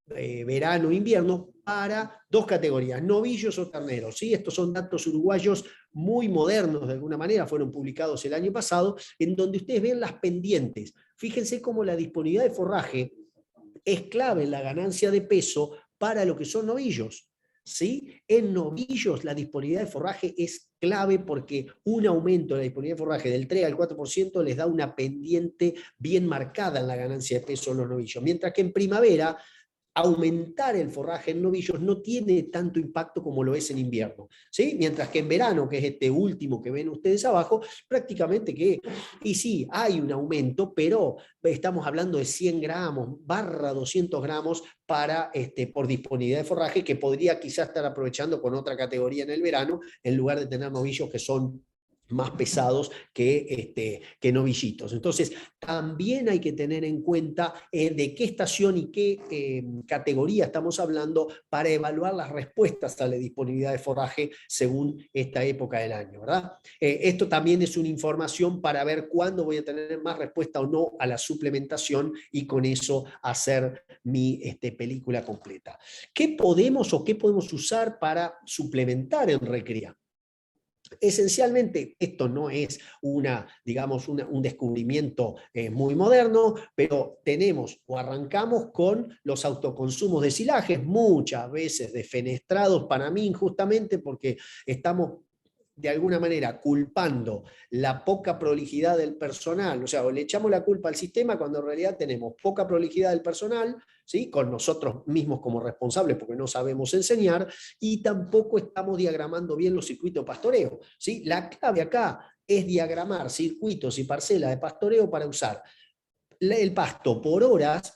verano, invierno, para dos categorías, novillos o terneros. ¿Sí? Estos son datos uruguayos muy modernos de alguna manera, fueron publicados el año pasado, en donde ustedes ven las pendientes. Fíjense cómo la disponibilidad de forraje es clave en la ganancia de peso para lo que son novillos. ¿Sí? En novillos la disponibilidad de forraje es clave porque un aumento de la disponibilidad de forraje del 3 al 4% les da una pendiente bien marcada en la ganancia de peso en los novillos. Mientras que en primavera aumentar el forraje en novillos no tiene tanto impacto como lo es en invierno, ¿sí? Mientras que en verano, que es este último que ven ustedes abajo, prácticamente que, y sí, hay un aumento, pero estamos hablando de 100 gramos, barra 200 gramos para, por disponibilidad de forraje, que podría quizás estar aprovechando con otra categoría en el verano, en lugar de tener novillos que son más pesados que novillitos. Entonces, también hay que tener en cuenta de qué estación y qué categoría estamos hablando para evaluar las respuestas a la disponibilidad de forraje según esta época del año, ¿verdad? Esto también es una información para ver cuándo voy a tener más respuesta o no a la suplementación y con eso hacer mi película completa. ¿Qué podemos o qué podemos usar para suplementar en recría? Esencialmente, esto no es digamos, un descubrimiento muy moderno, pero tenemos o arrancamos con los autoconsumos de silajes, muchas veces defenestrados para mí injustamente porque estamos de alguna manera culpando la poca prolijidad del personal, o sea, o le echamos la culpa al sistema cuando en realidad tenemos poca prolijidad del personal, ¿sí? Con nosotros mismos como responsables porque no sabemos enseñar, y tampoco estamos diagramando bien los circuitos de pastoreo, ¿sí? La clave acá es diagramar circuitos y parcelas de pastoreo para usar el pasto por horas,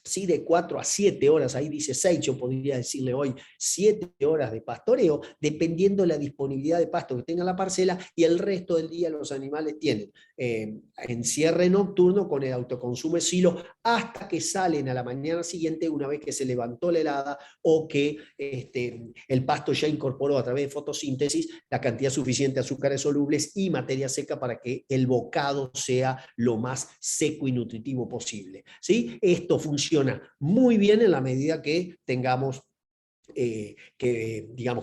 ¿sí? De 4 a 7 horas, ahí dice 6, yo podría decirle hoy 7 horas de pastoreo, dependiendo de la disponibilidad de pasto que tenga la parcela, y el resto del día los animales tienen encierre nocturno con el autoconsumo de silo hasta que salen a la mañana siguiente, una vez que se levantó la helada o que el pasto ya incorporó a través de fotosíntesis la cantidad suficiente de azúcares solubles y materia seca para que el bocado sea lo más seco y nutritivo posible, ¿sí? Esto funciona muy bien en la medida que tengamos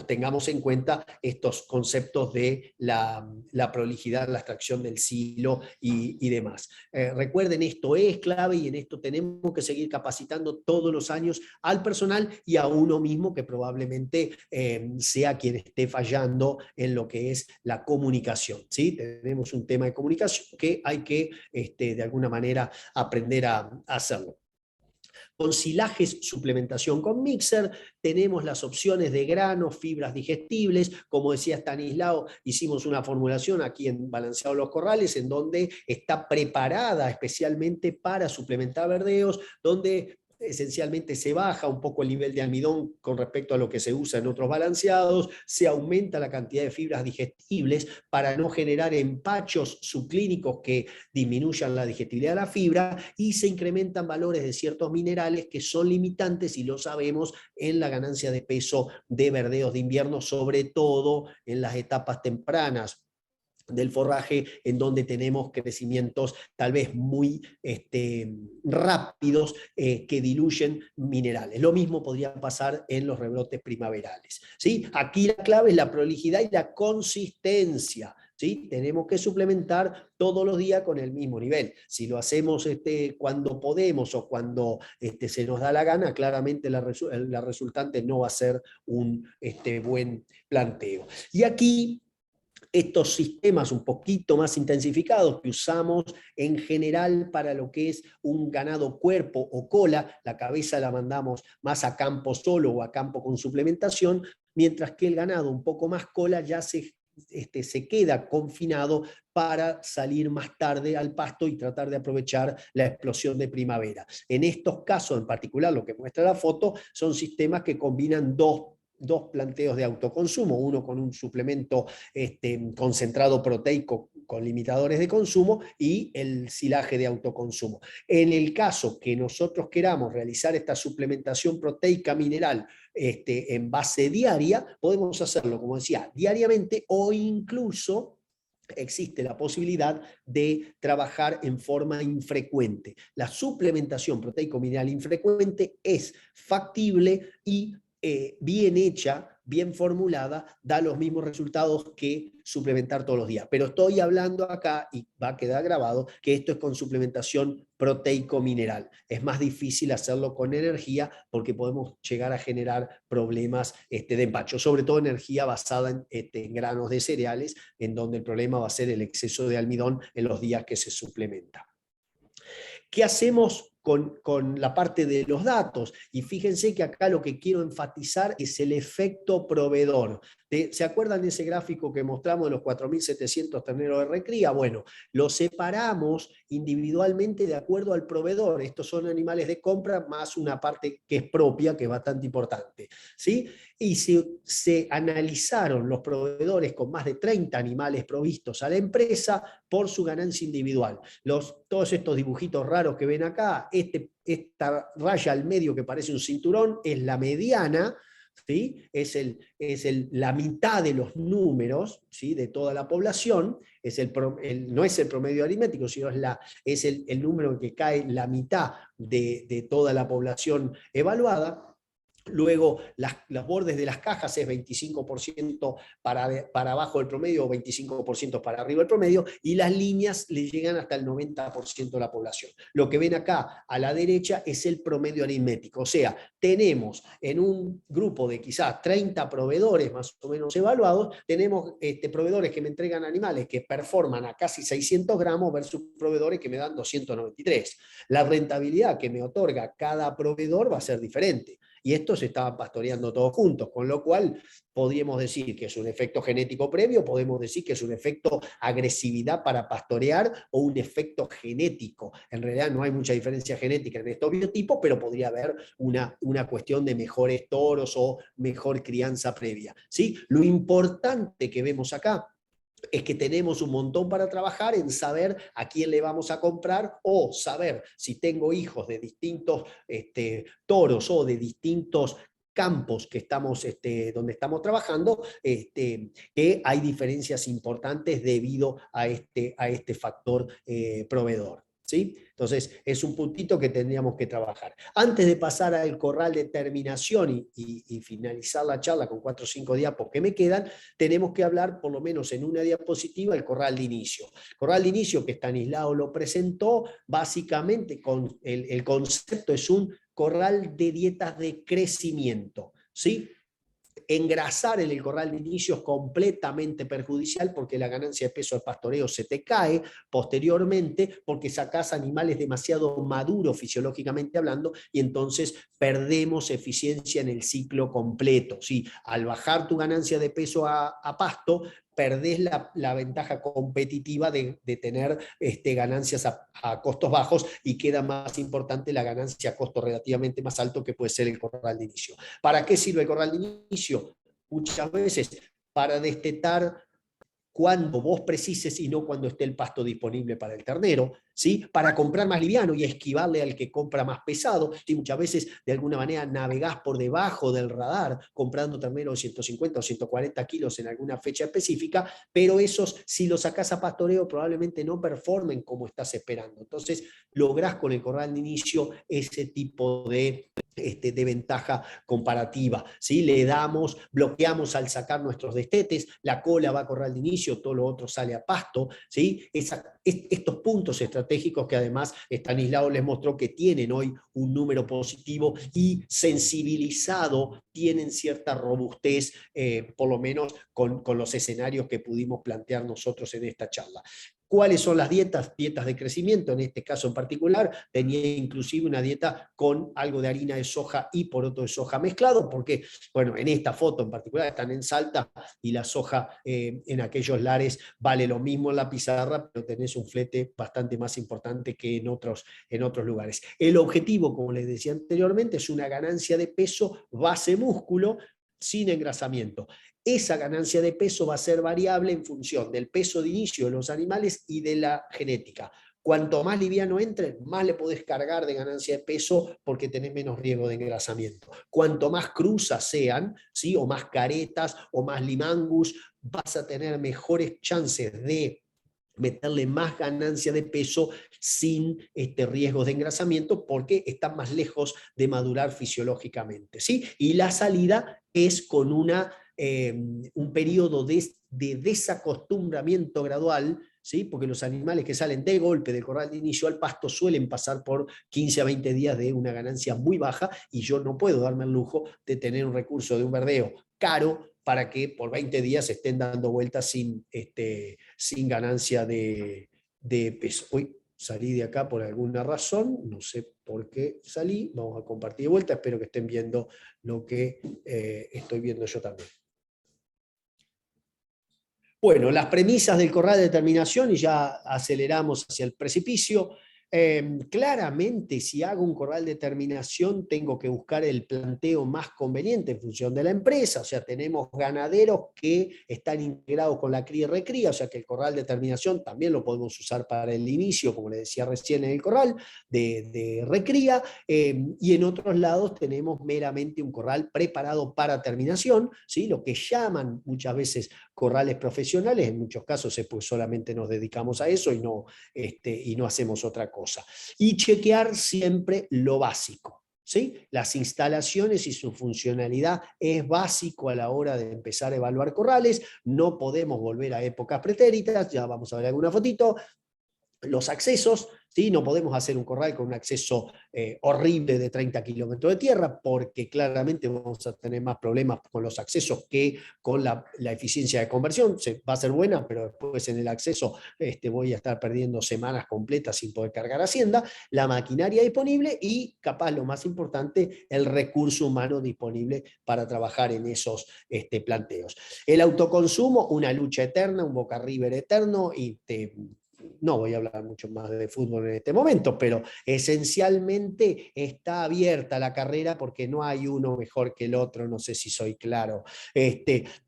tengamos en cuenta estos conceptos de la prolijidad, la extracción del silo y demás. Recuerden, esto es clave y en esto tenemos que seguir capacitando todos los años al personal y a uno mismo que probablemente sea quien esté fallando en lo que es la comunicación, ¿sí? Tenemos un tema de comunicación que hay que de alguna manera aprender a hacerlo. Con silajes, suplementación con mixer, tenemos las opciones de granos, fibras digestibles, como decía Stanislao, hicimos una formulación aquí en Balanceado los Corrales, en donde está preparada especialmente para suplementar verdeos, donde esencialmente se baja un poco el nivel de almidón con respecto a lo que se usa en otros balanceados, se aumenta la cantidad de fibras digestibles para no generar empachos subclínicos que disminuyan la digestibilidad de la fibra y se incrementan valores de ciertos minerales que son limitantes y lo sabemos en la ganancia de peso de verdeos de invierno, sobre todo en las etapas tempranas del forraje, en donde tenemos crecimientos tal vez muy rápidos que diluyen minerales. Lo mismo podría pasar en los rebrotes primaverales, ¿sí? Aquí la clave es la prolijidad y la consistencia, ¿sí? Tenemos que suplementar todos los días con el mismo nivel. Si lo hacemos cuando podemos o cuando se nos da la gana, claramente la resultante no va a ser un buen planteo. Y aquí estos sistemas un poquito más intensificados que usamos en general para lo que es un ganado cuerpo o cola, la cabeza la mandamos más a campo solo o a campo con suplementación, mientras que el ganado un poco más cola ya se queda confinado para salir más tarde al pasto y tratar de aprovechar la explosión de primavera. En estos casos en particular, lo que muestra la foto, son sistemas que combinan dos planteos de autoconsumo, uno con un suplemento concentrado proteico con limitadores de consumo y el silaje de autoconsumo. En el caso que nosotros queramos realizar esta suplementación proteica mineral en base diaria, podemos hacerlo, como decía, diariamente o incluso existe la posibilidad de trabajar en forma infrecuente. La suplementación proteico-mineral infrecuente es factible y bien hecha, bien formulada, da los mismos resultados que suplementar todos los días. Pero estoy hablando acá, y va a quedar grabado, que esto es con suplementación proteico-mineral. Es más difícil hacerlo con energía porque podemos llegar a generar problemas de empacho, sobre todo energía basada en granos de cereales, en donde el problema va a ser el exceso de almidón en los días que se suplementa. ¿Qué hacemos con la parte de los datos? Y fíjense que acá lo que quiero enfatizar es el efecto proveedor. ¿Se acuerdan de ese gráfico que mostramos de los 4.700 terneros de recría? Bueno, los separamos individualmente de acuerdo al proveedor. Estos son animales de compra más una parte que es propia, que es bastante importante, ¿sí? Y se analizaron los proveedores con más de 30 animales provistos a la empresa por su ganancia individual. Todos estos dibujitos raros que ven acá, esta raya al medio que parece un cinturón es la mediana, ¿sí? Es la mitad de los números, ¿sí? De toda la población, no es el promedio aritmético, sino es el número que cae la mitad de toda la población evaluada. Luego, los bordes de las cajas es 25% para abajo del promedio o 25% para arriba del promedio, y las líneas le llegan hasta el 90% de la población. Lo que ven acá a la derecha es el promedio aritmético, o sea, tenemos en un grupo de quizás 30 proveedores más o menos evaluados, tenemos proveedores que me entregan animales que performan a casi 600 gramos versus proveedores que me dan 293. La rentabilidad que me otorga cada proveedor va a ser diferente. Y estos estaban pastoreando todos juntos, con lo cual podríamos decir que es un efecto genético previo, podemos decir que es un efecto agresividad para pastorear o un efecto genético. En realidad no hay mucha diferencia genética en estos biotipos, pero podría haber una cuestión de mejores toros o mejor crianza previa, ¿sí? Lo importante que vemos acá es que tenemos un montón para trabajar en saber a quién le vamos a comprar, o saber si tengo hijos de distintos toros o de distintos campos que estamos, donde estamos trabajando, que hay diferencias importantes debido a este factor proveedor, ¿sí? Entonces, es un puntito que tendríamos que trabajar. Antes de pasar al corral de terminación y finalizar la charla con 4 o 5 diapos que me quedan, tenemos que hablar, por lo menos en una diapositiva, del corral de inicio. Corral de inicio que Stanislao lo presentó, básicamente con el concepto es un corral de dietas de crecimiento, ¿sí? Engrasar en el corral de inicio es completamente perjudicial porque la ganancia de peso de pastoreo se te cae posteriormente porque sacás animales demasiado maduros fisiológicamente hablando y entonces perdemos eficiencia en el ciclo completo. ¿Sí? Al bajar tu ganancia de peso a pasto, perdés la ventaja competitiva de tener ganancias a costos bajos y queda más importante la ganancia a costo relativamente más alto que puede ser el corral de inicio. ¿Para qué sirve el corral de inicio? Muchas veces para destetar cuando vos precises y no cuando esté el pasto disponible para el ternero, ¿sí? Para comprar más liviano y esquivarle al que compra más pesado, ¿sí? Muchas veces de alguna manera navegás por debajo del radar comprando terneros de 150 o 140 kilos en alguna fecha específica, pero esos, si los sacás a pastoreo, probablemente no performen como estás esperando. Entonces, lográs con el corral de inicio ese tipo de ventaja comparativa, ¿sí? Bloqueamos al sacar nuestros destetes, la cola va a corral de inicio, todo lo otro sale a pasto, ¿sí? Estos puntos estratégicos que además Stanislao les mostró que tienen hoy un número positivo y sensibilizado, tienen cierta robustez, por lo menos con los escenarios que pudimos plantear nosotros en esta charla. ¿Cuáles son las dietas? Dietas de crecimiento, en este caso en particular, tenía inclusive una dieta con algo de harina de soja y poroto de soja mezclado, porque, bueno, en esta foto en particular están en Salta y la soja en aquellos lares vale lo mismo en la pizarra, pero tenés un flete bastante más importante que en otros lugares. El objetivo, como les decía anteriormente, es una ganancia de peso base músculo sin engrasamiento. Esa ganancia de peso va a ser variable en función del peso de inicio de los animales y de la genética. Cuanto más liviano entren, más le podés cargar de ganancia de peso porque tenés menos riesgo de engrasamiento. Cuanto más cruzas sean, ¿sí? O más caretas o más limangus, vas a tener mejores chances de meterle más ganancia de peso sin riesgos de engrasamiento porque están más lejos de madurar fisiológicamente, ¿sí? Y la salida es con un periodo de desacostumbramiento gradual, ¿sí? Porque los animales que salen de golpe del corral de inicio al pasto suelen pasar por 15 a 20 días de una ganancia muy baja y yo no puedo darme el lujo de tener un recurso de un verdeo caro para que por 20 días estén dando vueltas sin ganancia de peso. Uy, salí de acá por alguna razón, no sé por qué salí, vamos a compartir de vuelta, espero que estén viendo lo que estoy viendo yo también. Bueno, las premisas del corral de terminación y ya aceleramos hacia el precipicio. Claramente, si hago un corral de terminación, tengo que buscar el planteo más conveniente en función de la empresa. O sea, tenemos ganaderos que están integrados con la cría y recría, o sea que el corral de terminación también lo podemos usar para el inicio, como les decía recién, en el corral de recría. Y en otros lados tenemos meramente un corral preparado para terminación, ¿sí? Lo que llaman muchas veces corrales profesionales, en muchos casos es pues solamente nos dedicamos a eso y no hacemos otra cosa. Y chequear siempre lo básico, ¿sí? Las instalaciones y su funcionalidad es básico a la hora de empezar a evaluar corrales. No podemos volver a épocas pretéritas, ya vamos a ver alguna fotito. Los accesos, ¿sí? No podemos hacer un corral con un acceso horrible de 30 kilómetros de tierra porque claramente vamos a tener más problemas con los accesos que con la eficiencia de conversión. Va a ser buena, pero después en el acceso voy a estar perdiendo semanas completas sin poder cargar hacienda. La maquinaria disponible y, capaz lo más importante, el recurso humano disponible para trabajar en esos planteos. El autoconsumo, una lucha eterna, un Boca River eterno y no voy a hablar mucho más de fútbol en este momento, pero esencialmente está abierta la carrera porque no hay uno mejor que el otro, no sé si soy claro.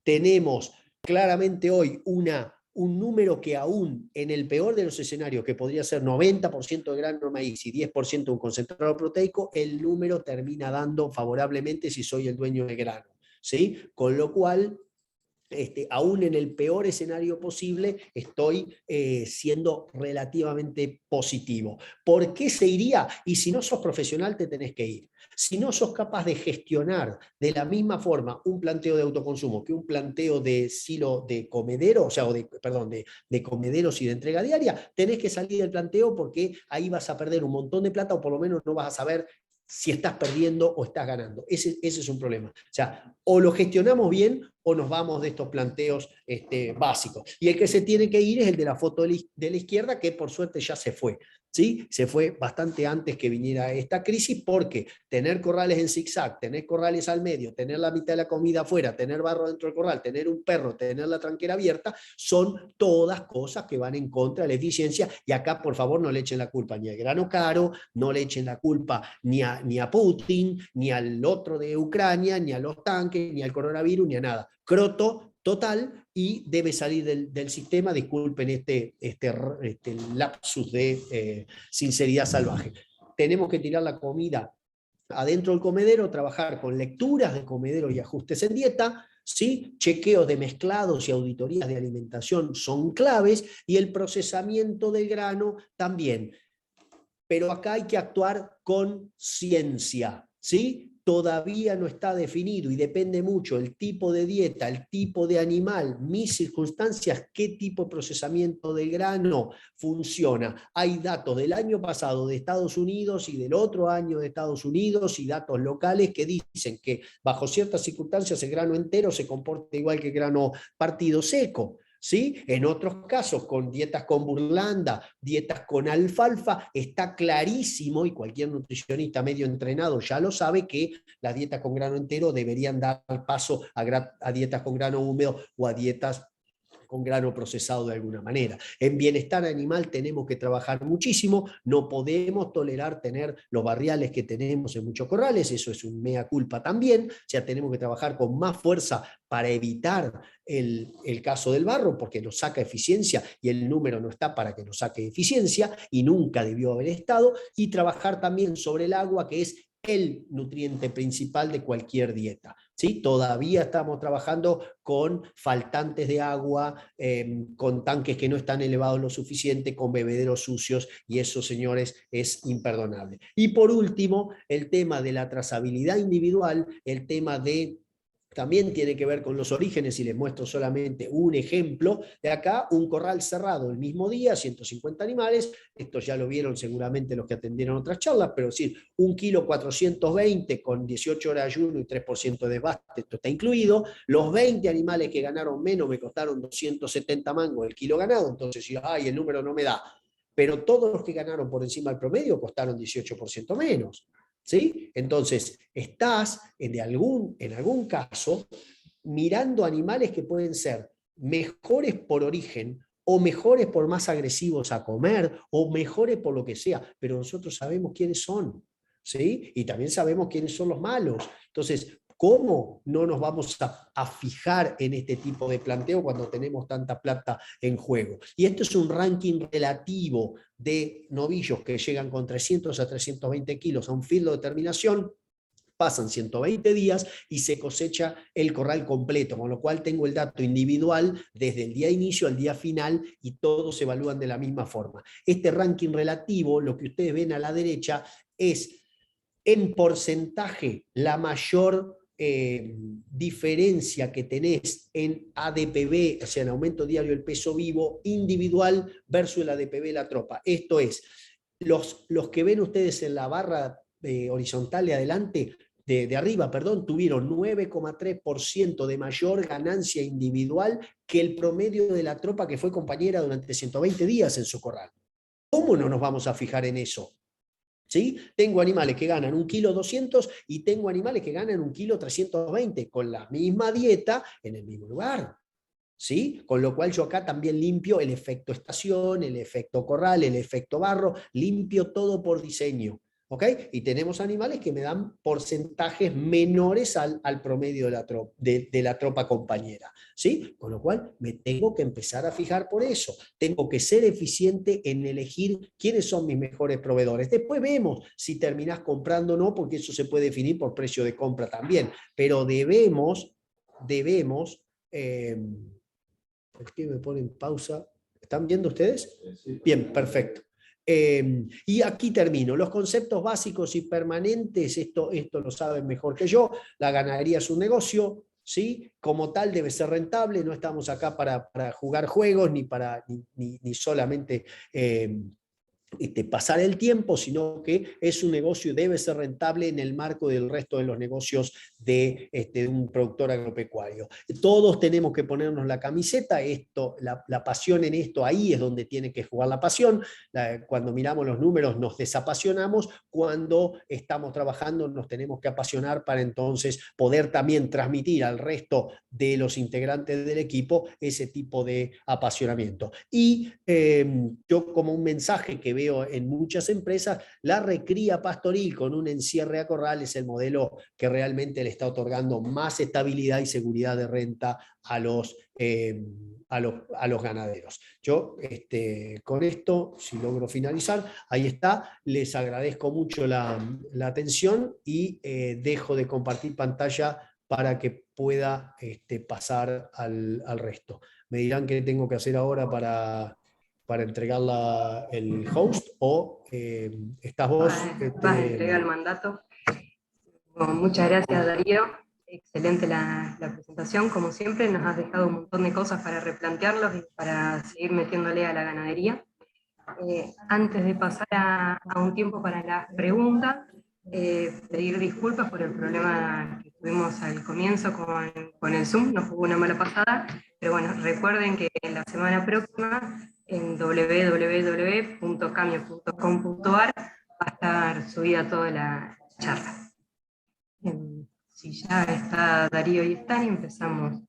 Tenemos claramente hoy un número que aún en el peor de los escenarios, que podría ser 90% de grano de maíz y 10% de un concentrado proteico, el número termina dando favorablemente si soy el dueño del grano, ¿sí? Con lo cual, aún en el peor escenario posible, estoy siendo relativamente positivo. ¿Por qué se iría? Y si no sos profesional, te tenés que ir. Si no sos capaz de gestionar de la misma forma un planteo de autoconsumo que un planteo de silo de comedero, o sea, de comederos y de entrega diaria, tenés que salir del planteo porque ahí vas a perder un montón de plata o por lo menos no vas a saber si estás perdiendo o estás ganando. Ese es un problema. O sea, o lo gestionamos bien o nos vamos de estos planteos básicos. Y el que se tiene que ir es el de la foto de la izquierda, que por suerte ya se fue. ¿Sí? Se fue bastante antes que viniera esta crisis, porque tener corrales en zigzag, tener corrales al medio, tener la mitad de la comida afuera, tener barro dentro del corral, tener un perro, tener la tranquera abierta, son todas cosas que van en contra de la eficiencia. Y acá, por favor, no le echen la culpa ni al grano caro, no le echen la culpa ni a Putin, ni al otro de Ucrania, ni a los tanques, ni al coronavirus, ni a nada. Croto total y debe salir del sistema. Disculpen este lapsus de sinceridad salvaje. Tenemos que tirar la comida adentro del comedero, trabajar con lecturas de comedero y ajustes en dieta, ¿sí? Chequeos de mezclados y auditorías de alimentación son claves y el procesamiento del grano también. Pero acá hay que actuar con ciencia, ¿sí? Todavía no está definido y depende mucho el tipo de dieta, el tipo de animal, mis circunstancias, qué tipo de procesamiento del grano funciona. Hay datos del año pasado de Estados Unidos y del otro año de Estados Unidos y datos locales que dicen que bajo ciertas circunstancias el grano entero se comporta igual que el grano partido seco. ¿Sí? En otros casos, con dietas con burlanda, dietas con alfalfa, está clarísimo, y cualquier nutricionista medio entrenado ya lo sabe, que las dietas con grano entero deberían dar paso a dietas con grano húmedo o a dietas con grano procesado de alguna manera. En bienestar animal tenemos que trabajar muchísimo, no podemos tolerar tener los barriales que tenemos en muchos corrales, eso es un mea culpa también, o sea, tenemos que trabajar con más fuerza para evitar el caso del barro, porque nos saca eficiencia y el número no está para que nos saque eficiencia y nunca debió haber estado, y trabajar también sobre el agua, que es el nutriente principal de cualquier dieta. ¿Sí? Todavía estamos trabajando con faltantes de agua, con tanques que no están elevados lo suficiente, con bebederos sucios, y eso, señores, es imperdonable. Y por último, el tema de la trazabilidad individual, el tema de también tiene que ver con los orígenes, y les muestro solamente un ejemplo. De acá, un corral cerrado el mismo día, 150 animales, esto ya lo vieron seguramente los que atendieron otras charlas, pero sí, 1,420 kg con 18 horas de ayuno y 3% de desbaste, esto está incluido. Los 20 animales que ganaron menos me costaron 270 mangos el kilo ganado, entonces, ay, el número no me da. Pero todos los que ganaron por encima del promedio costaron 18% menos. ¿Sí? Entonces, estás en algún caso mirando animales que pueden ser mejores por origen o mejores por más agresivos a comer o mejores por lo que sea, pero nosotros sabemos quiénes son, ¿sí? Y también sabemos quiénes son los malos. Entonces, ¿cómo no nos vamos a fijar en este tipo de planteo cuando tenemos tanta plata en juego? Y esto es un ranking relativo de novillos que llegan con 300 a 320 kilos a un filo de terminación, pasan 120 días y se cosecha el corral completo, con lo cual tengo el dato individual desde el día de inicio al día final y todos se evalúan de la misma forma. Este ranking relativo, lo que ustedes ven a la derecha, es en porcentaje la mayor diferencia que tenés en ADPV, o sea, en aumento diario del peso vivo individual versus el ADPV de la tropa. Esto es, los que ven ustedes en la barra horizontal de adelante, de arriba, perdón, tuvieron 9,3% de mayor ganancia individual que el promedio de la tropa que fue compañera durante 120 días en su corral. ¿Cómo no nos vamos a fijar en eso? ¿Sí? Tengo animales que ganan 1,2 kg y tengo animales que ganan 1,320 kg con la misma dieta en el mismo lugar. ¿Sí? Con lo cual yo acá también limpio el efecto estación, el efecto corral, el efecto barro, limpio todo por diseño. ¿Ok? Y tenemos animales que me dan porcentajes menores al promedio de la tropa compañera. ¿Sí? Con lo cual me tengo que empezar a fijar por eso. Tengo que ser eficiente en elegir quiénes son mis mejores proveedores. Después vemos si terminás comprando o no, porque eso se puede definir por precio de compra también. Pero debemos ¿por qué me ponen pausa? ¿Están viendo ustedes? Sí. Bien, perfecto. Y aquí termino. Los conceptos básicos y permanentes, esto lo saben mejor que yo. La ganadería es un negocio, ¿sí? Como tal debe ser rentable. No estamos acá para jugar juegos ni solamente pasar el tiempo, sino que es un negocio y debe ser rentable en el marco del resto de los negocios de un productor agropecuario. Todos tenemos que ponernos la camiseta, la pasión en esto, ahí es donde tiene que jugar la pasión. Cuando miramos los números nos desapasionamos, cuando estamos trabajando nos tenemos que apasionar para entonces poder también transmitir al resto de los integrantes del equipo ese tipo de apasionamiento. Y yo como un mensaje que veo en muchas empresas, la recría pastoril con un encierre a corral es el modelo que realmente le está otorgando más estabilidad y seguridad de renta a los ganaderos. Yo con esto, si logro finalizar, ahí está, les agradezco mucho la atención y dejo de compartir pantalla para que pueda pasar al resto. Me dirán qué tengo que hacer ahora para entregar el host, o estás vos. Vas a entregar el mandato. Bueno, muchas gracias, Darío. Excelente la presentación. Como siempre, nos has dejado un montón de cosas para replantearlos y para seguir metiéndole a la ganadería. Antes de pasar a un tiempo para las preguntas, pedir disculpas por el problema que tuvimos al comienzo con el Zoom, nos jugó una mala pasada, pero bueno, recuerden que la semana próxima en www.camio.com.ar va a estar subida toda la charla. Si ya está Darío y Estani, empezamos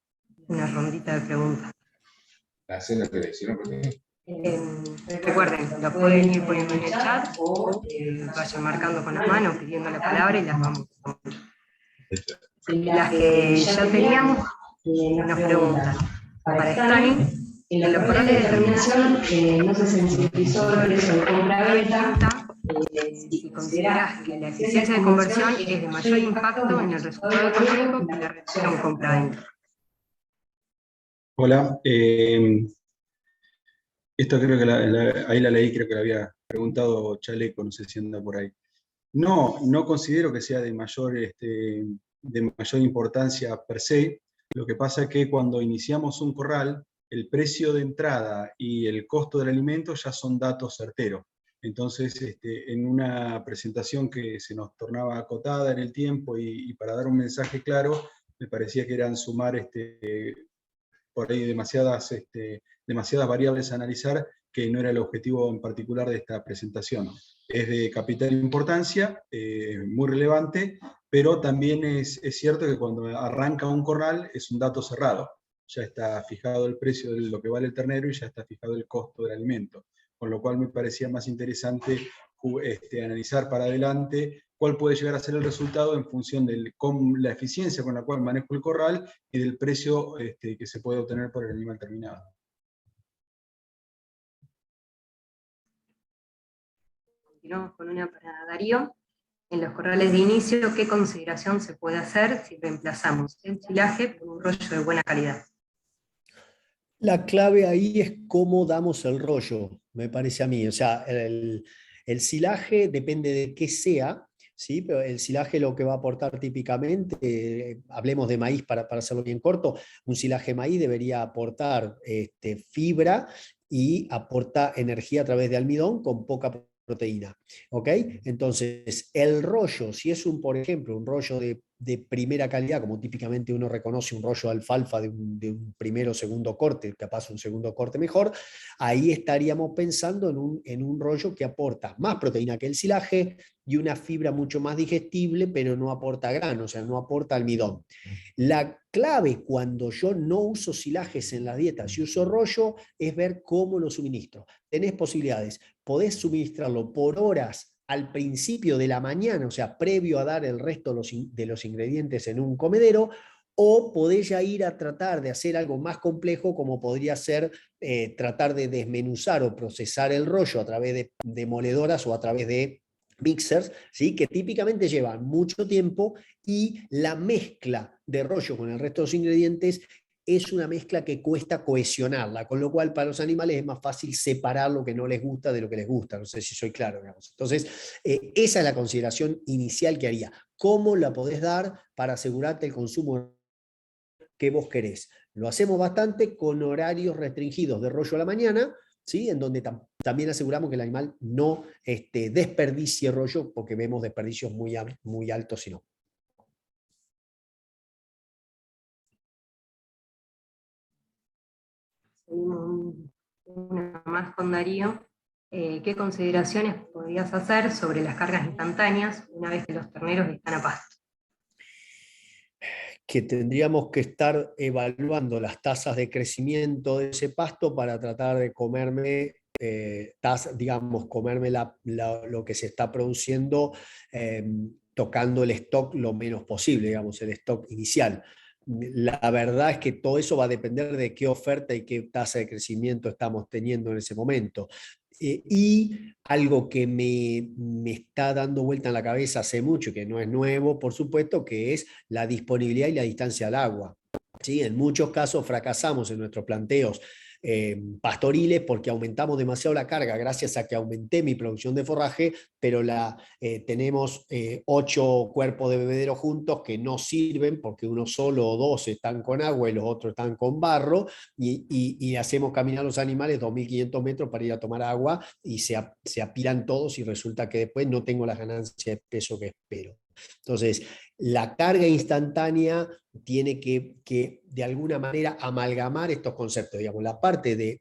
una rondita de preguntas. Hacen la selección. Recuerden, lo pueden ir poniendo en el chat o vayan marcando con las manos, pidiendo la palabra y las vamos. Las que ya teníamos nos preguntan, para Stani, en los corrales de determinación no se sensibilizó el precio de compra-venta, si consideras que la eficiencia de conversión es de mayor impacto en el resultado económico que la reducción compra-venta. Hola, esto creo que ahí la leí, creo que la había preguntado Chaleco, no sé si anda por ahí. No considero que sea de mayor importancia per se. Lo que pasa es que cuando iniciamos un corral, el precio de entrada y el costo del alimento ya son datos certeros. Entonces, en una presentación que se nos tornaba acotada en el tiempo y para dar un mensaje claro, me parecía que eran sumar por ahí demasiadas variables a analizar, que no era el objetivo en particular de esta presentación. Es de capital importancia, muy relevante, pero también es cierto que cuando arranca un corral es un dato cerrado. Ya está fijado el precio de lo que vale el ternero y ya está fijado el costo del alimento. Con lo cual me parecía más interesante analizar para adelante cuál puede llegar a ser el resultado en función de la eficiencia con la cual manejo el corral y del precio que se puede obtener por el animal terminado. Continuamos con una para Darío. En los corrales de inicio, ¿qué consideración se puede hacer si reemplazamos el silaje por un rollo de buena calidad? La clave ahí es cómo damos el rollo, me parece a mí. O sea, el silaje depende de qué sea, ¿sí? Pero el silaje lo que va a aportar típicamente, hablemos de maíz para hacerlo bien corto, un silaje maíz debería aportar fibra y aporta energía a través de almidón con poca proteína, ¿ok? Entonces, el rollo, si es por ejemplo, un rollo de primera calidad, como típicamente uno reconoce un rollo de alfalfa de un primero o segundo corte, capaz un segundo corte mejor, ahí estaríamos pensando en un rollo que aporta más proteína que el silaje y una fibra mucho más digestible, pero no aporta grano, o sea, no aporta almidón. La clave cuando yo no uso silajes en la dieta, si uso rollo, es ver cómo lo suministro. Tenés posibilidades, podés suministrarlo por horas al principio de la mañana, o sea, previo a dar el resto de los ingredientes en un comedero, o podés ya ir a tratar de hacer algo más complejo, como podría ser tratar de desmenuzar o procesar el rollo a través de moledoras o a través de mixers, ¿sí? Que típicamente llevan mucho tiempo y la mezcla de rollo con el resto de los ingredientes es una mezcla que cuesta cohesionarla, con lo cual para los animales es más fácil separar lo que no les gusta de lo que les gusta. No sé si soy claro, digamos. Entonces, esa es la consideración inicial que haría. ¿Cómo la podés dar para asegurarte el consumo que vos querés? Lo hacemos bastante con horarios restringidos de rollo a la mañana, ¿sí? En donde también aseguramos que el animal no desperdicie rollo, porque vemos desperdicios muy altos si no. Seguimos una más con Darío. ¿Qué consideraciones podrías hacer sobre las cargas instantáneas una vez que los terneros están a pasto? Que tendríamos que estar evaluando las tasas de crecimiento de ese pasto para tratar de comerme, comerme lo que se está produciendo, tocando el stock lo menos posible, digamos, el stock inicial. La verdad es que todo eso va a depender de qué oferta y qué tasa de crecimiento estamos teniendo en ese momento. Y algo que me está dando vuelta en la cabeza hace mucho, que no es nuevo, por supuesto, que es la disponibilidad y la distancia al agua. ¿Sí? En muchos casos fracasamos en nuestros planteos pastoriles porque aumentamos demasiado la carga gracias a que aumenté mi producción de forraje, pero tenemos 8 cuerpos de bebedero juntos que no sirven porque uno solo o 2 están con agua y los otros están con barro y hacemos caminar a los animales 2.500 metros para ir a tomar agua y se apilan todos y resulta que después no tengo la ganancia de peso que espero. Entonces, la carga instantánea tiene que de alguna manera amalgamar estos conceptos, digamos, la parte de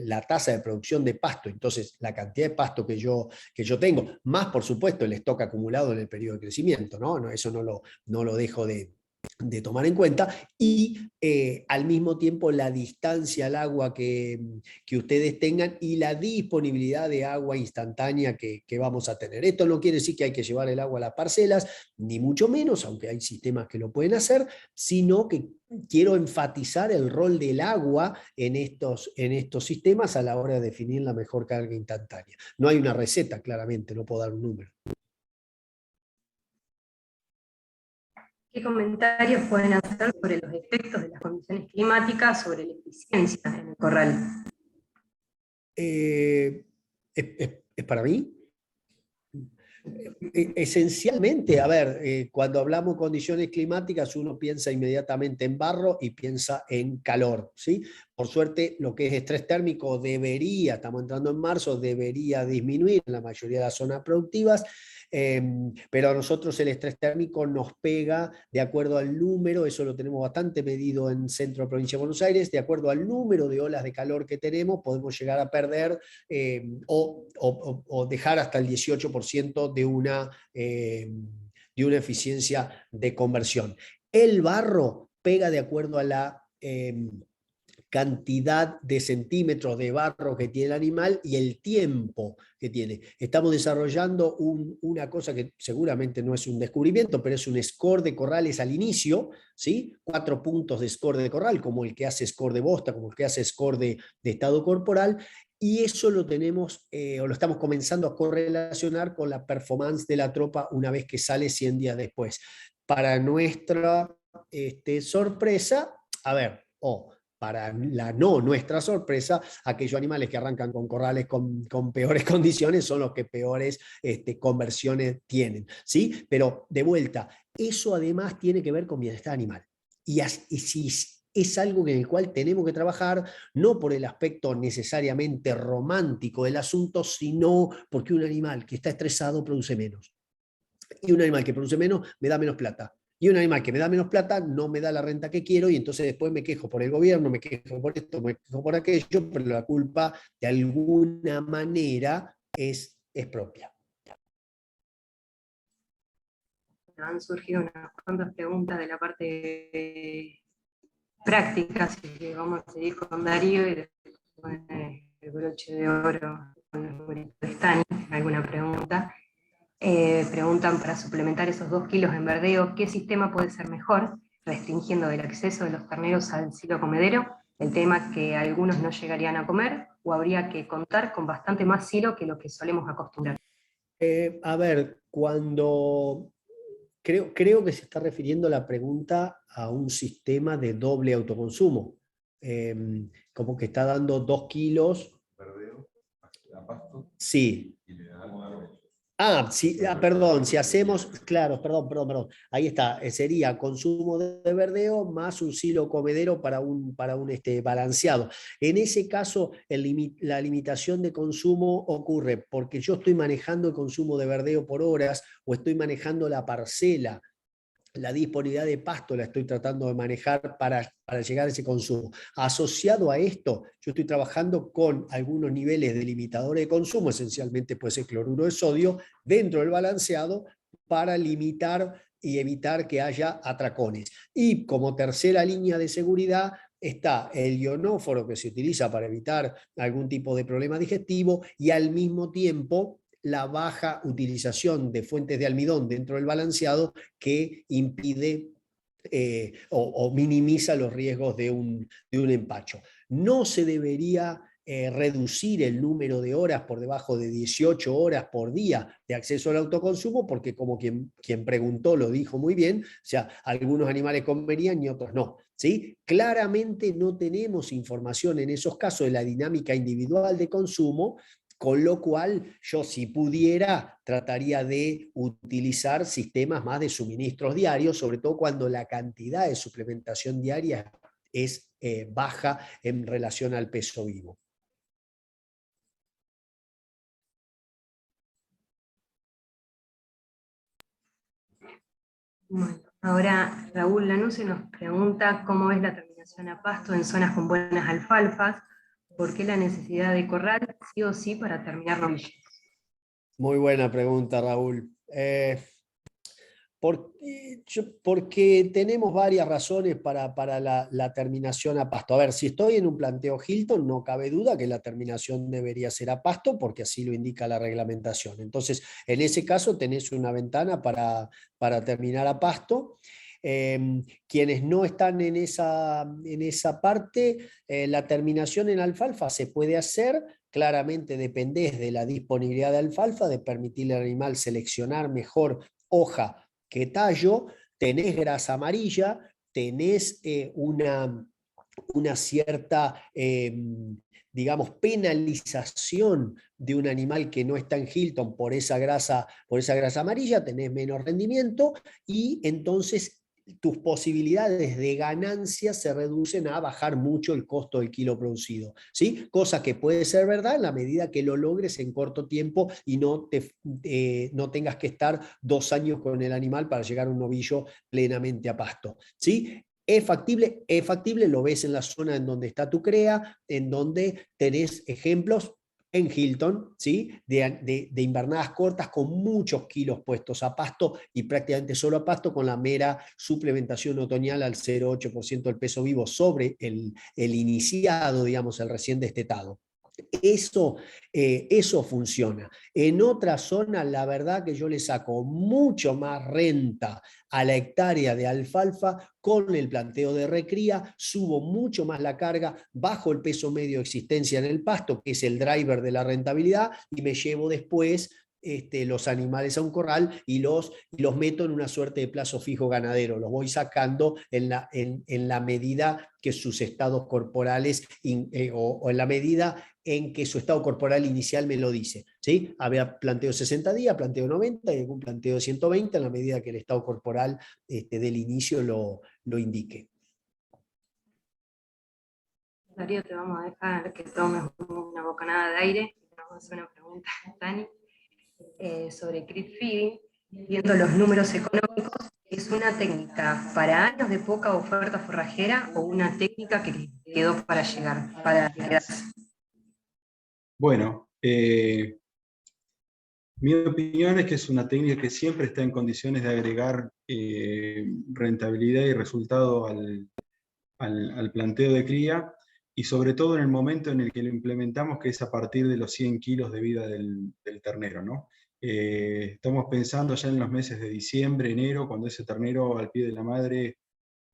la tasa de producción de pasto, entonces la cantidad de pasto que yo tengo, más por supuesto el stock acumulado en el periodo de crecimiento, ¿no? Eso no lo dejo de de tomar en cuenta, y al mismo tiempo la distancia al agua que ustedes tengan y la disponibilidad de agua instantánea que vamos a tener. Esto no quiere decir que hay que llevar el agua a las parcelas, ni mucho menos, aunque hay sistemas que lo pueden hacer, sino que quiero enfatizar el rol del agua en estos sistemas a la hora de definir la mejor carga instantánea. No hay una receta, claramente, no puedo dar un número. ¿Qué comentarios pueden hacer sobre los efectos de las condiciones climáticas sobre la eficiencia en el corral? ¿Es para mí? Esencialmente, a ver, cuando hablamos de condiciones climáticas, uno piensa inmediatamente en barro y piensa en calor, ¿sí? Por suerte, lo que es estrés térmico debería, estamos entrando en marzo, debería disminuir en la mayoría de las zonas productivas, pero a nosotros el estrés térmico nos pega de acuerdo al número, eso lo tenemos bastante medido en Centro Provincia de Buenos Aires, de acuerdo al número de olas de calor que tenemos, podemos llegar a perder o dejar hasta el 18% de una eficiencia de conversión. El barro pega de acuerdo a la cantidad de centímetros de barro que tiene el animal y el tiempo que tiene. Estamos desarrollando una cosa que seguramente no es un descubrimiento, pero es un score de corrales al inicio, ¿sí? 4 puntos de score de corral, como el que hace score de bosta, como el que hace score de estado corporal, y eso lo tenemos, o lo estamos comenzando a correlacionar con la performance de la tropa una vez que sale 100 días después. Para nuestra sorpresa, a ver, para la nuestra sorpresa, aquellos animales que arrancan con corrales con peores condiciones son los que peores conversiones tienen, ¿sí? Pero de vuelta, eso además tiene que ver con bienestar animal. Y si es algo en el cual tenemos que trabajar, no por el aspecto necesariamente romántico del asunto, sino porque un animal que está estresado produce menos. Y un animal que produce menos me da menos plata. Y un animal que me da menos plata no me da la renta que quiero, y entonces después me quejo por el gobierno, me quejo por esto, me quejo por aquello, pero la culpa de alguna manera es propia. Han surgido unas cuantas preguntas de la parte práctica, así que vamos a seguir con Darío y después con el broche de oro, con el numerito de Stani, alguna pregunta. Preguntan, para suplementar esos 2 kilos en verdeo, ¿qué sistema puede ser mejor, restringiendo el acceso de los terneros al silo comedero? El tema que algunos no llegarían a comer, o habría que contar con bastante más silo que lo que solemos acostumbrar. A ver, cuando creo que se está refiriendo la pregunta a un sistema de doble autoconsumo, como que está dando 2 kilos. Verdeo, a pasto. Sí. Y le damos Sí, perdón, si hacemos, claro, perdón, ahí está, sería consumo de verdeo más un silo comedero para un balanceado. En ese caso, la limitación de consumo ocurre porque yo estoy manejando el consumo de verdeo por horas, o estoy manejando la parcela. La disponibilidad de pasto la estoy tratando de manejar para llegar a ese consumo. Asociado a esto, yo estoy trabajando con algunos niveles de limitadores de consumo, esencialmente puede ser cloruro de sodio, dentro del balanceado, para limitar y evitar que haya atracones. Y como tercera línea de seguridad está el ionóforo, que se utiliza para evitar algún tipo de problema digestivo, y al mismo tiempo la baja utilización de fuentes de almidón dentro del balanceado, que impide o minimiza los riesgos de un empacho. No se debería reducir el número de horas por debajo de 18 horas por día de acceso al autoconsumo, porque como quien preguntó lo dijo muy bien, o sea, algunos animales comerían y otros no, ¿sí? Claramente no tenemos información en esos casos de la dinámica individual de consumo, con lo cual yo, si pudiera, trataría de utilizar sistemas más de suministros diarios, sobre todo cuando la cantidad de suplementación diaria es baja en relación al peso vivo. Bueno, ahora Raúl Lanusse nos pregunta cómo es la terminación a pasto en zonas con buenas alfalfas, por qué la necesidad de corral sí o sí para terminar novillos. Muy buena pregunta, Raúl. Porque tenemos varias razones para la terminación a pasto. A ver, si estoy en un planteo Hilton, no cabe duda que la terminación debería ser a pasto, porque así lo indica la reglamentación. Entonces, en ese caso tenés una ventana para terminar a pasto. Quienes no están en esa parte, la terminación en alfalfa se puede hacer. Claramente dependés de la disponibilidad de alfalfa, de permitirle al animal seleccionar mejor hoja que tallo. Tenés grasa amarilla, tenés una cierta, digamos, penalización de un animal que no está en Hilton por esa grasa amarilla, tenés menos rendimiento y entonces tus posibilidades de ganancia se reducen a bajar mucho el costo del kilo producido, ¿sí? Cosa que puede ser verdad en la medida que lo logres en corto tiempo y no tengas que estar 2 años con el animal para llegar a un novillo plenamente a pasto, ¿sí? ¿Es factible? Lo ves en la zona en donde está tu crea, en donde tenés ejemplos en Hilton, ¿sí? de invernadas cortas con muchos kilos puestos a pasto y prácticamente solo a pasto, con la mera suplementación otoñal al 0,8% del peso vivo sobre el iniciado, digamos, el recién destetado. Eso funciona. En otra zona, la verdad que yo le saco mucho más renta a la hectárea de alfalfa con el planteo de recría, subo mucho más la carga, bajo el peso medio de existencia en el pasto, que es el driver de la rentabilidad, y me llevo después los animales a un corral y los meto en una suerte de plazo fijo ganadero. Los voy sacando en la medida que sus estados corporales o en la medida en que su estado corporal inicial me lo dice, ¿sí? Había planteo 60 días, planteo 90 y algún planteo de 120 en la medida que el estado corporal del inicio lo indique. Darío, te vamos a dejar que tomes una bocanada de aire. Vamos a hacer una pregunta a Dani sobre creep feeding. Viendo los números económicos, ¿es una técnica para años de poca oferta forrajera o una técnica que quedó para llegar, para quedarse? Bueno, mi opinión es que es una técnica que siempre está en condiciones de agregar rentabilidad y resultado al planteo de cría, y sobre todo en el momento en el que lo implementamos, que es a partir de los 100 kilos de vida del ternero, ¿no? Estamos pensando ya en los meses de diciembre, enero, cuando ese ternero al pie de la madre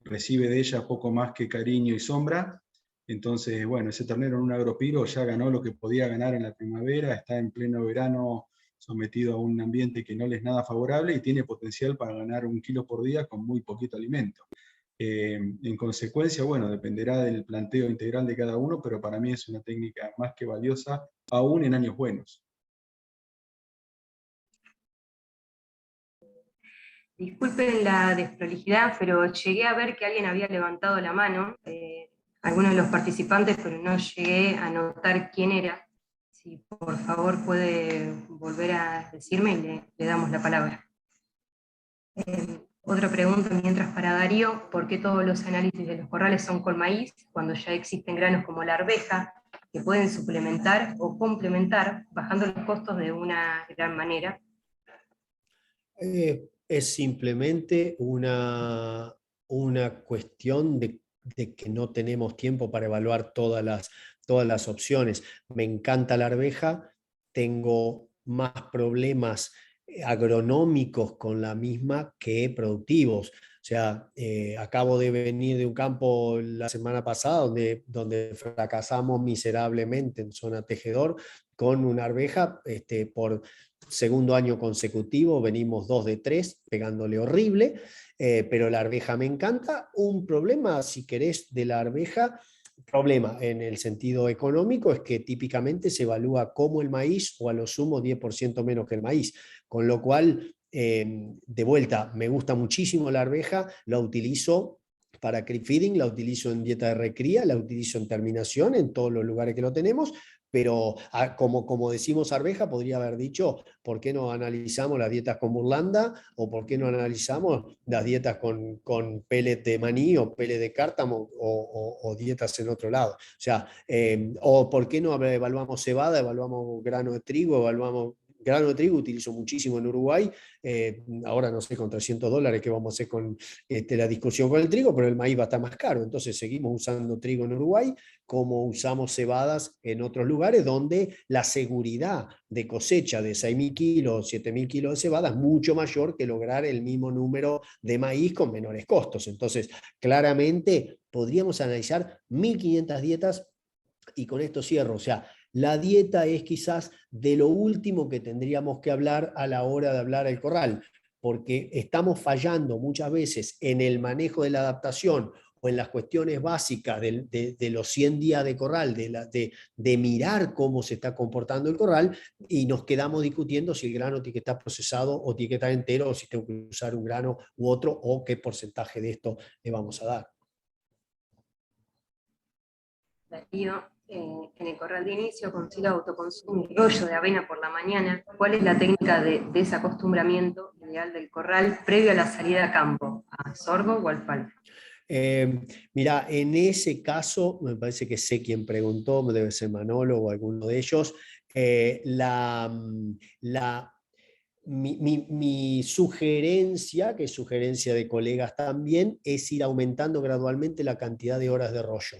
recibe de ella poco más que cariño y sombra. Entonces, bueno, ese ternero en un agropiro ya ganó lo que podía ganar en la primavera, está en pleno verano sometido a un ambiente que no le es nada favorable y tiene potencial para ganar 1 kilo por día con muy poquito alimento. En consecuencia, bueno, dependerá del planteo integral de cada uno, pero para mí es una técnica más que valiosa, aún en años buenos. Disculpen la desprolijidad, pero llegué a ver que alguien había levantado la mano, algunos de los participantes, pero no llegué a notar quién era. Si por favor puede volver a decirme y le damos la palabra. Otra pregunta mientras para Darío: ¿por qué todos los análisis de los corrales son con maíz cuando ya existen granos como la arveja que pueden suplementar o complementar bajando los costos de una gran manera? Es simplemente una cuestión de que no tenemos tiempo para evaluar todas las opciones. Me encanta la arveja, tengo más problemas agronómicos con la misma que productivos. O sea, acabo de venir de un campo la semana pasada donde fracasamos miserablemente en zona tejedor con una arveja por segundo año consecutivo, venimos 2 de 3, pegándole horrible, pero la arveja me encanta. Un problema, si querés, de la arveja, problema en el sentido económico, es que típicamente se evalúa como el maíz o a lo sumo 10% menos que el maíz, con lo cual, de vuelta, me gusta muchísimo la arveja, la utilizo para creep feeding, la utilizo en dieta de recría, la utilizo en terminación, en todos los lugares que lo tenemos, pero como decimos arveja, podría haber dicho, ¿por qué no analizamos las dietas con burlanda? ¿O por qué no analizamos las dietas con pellet de maní o pellet de cártamo o dietas en otro lado? O sea, o ¿por qué no evaluamos cebada, evaluamos grano de trigo, evaluamos grano de trigo utilizo muchísimo en Uruguay, ahora no sé, con $300 qué vamos a hacer con la discusión con el trigo, pero el maíz va a estar más caro, entonces seguimos usando trigo en Uruguay, como usamos cebadas en otros lugares donde la seguridad de cosecha de 6.000 kilos, 7.000 kilos de cebada es mucho mayor que lograr el mismo número de maíz con menores costos. Entonces, claramente podríamos analizar 1.500 dietas y con esto cierro. O sea, la dieta es quizás de lo último que tendríamos que hablar a la hora de hablar al corral, porque estamos fallando muchas veces en el manejo de la adaptación o en las cuestiones básicas de los 100 días de corral, de mirar cómo se está comportando el corral, y nos quedamos discutiendo si el grano tiene que estar procesado o tiene que estar entero, o si tengo que usar un grano u otro, o qué porcentaje de esto le vamos a dar. Darío, en el corral de inicio, concilio autoconsumo y rollo de avena por la mañana. ¿Cuál es la técnica de desacostumbramiento ideal del corral previo a la salida a campo? ¿A sorgo o alfalfa? Mira, en ese caso, me parece que sé quién preguntó, debe ser Manolo o alguno de ellos. Mi sugerencia, que es sugerencia de colegas también, es ir aumentando gradualmente la cantidad de horas de rollo.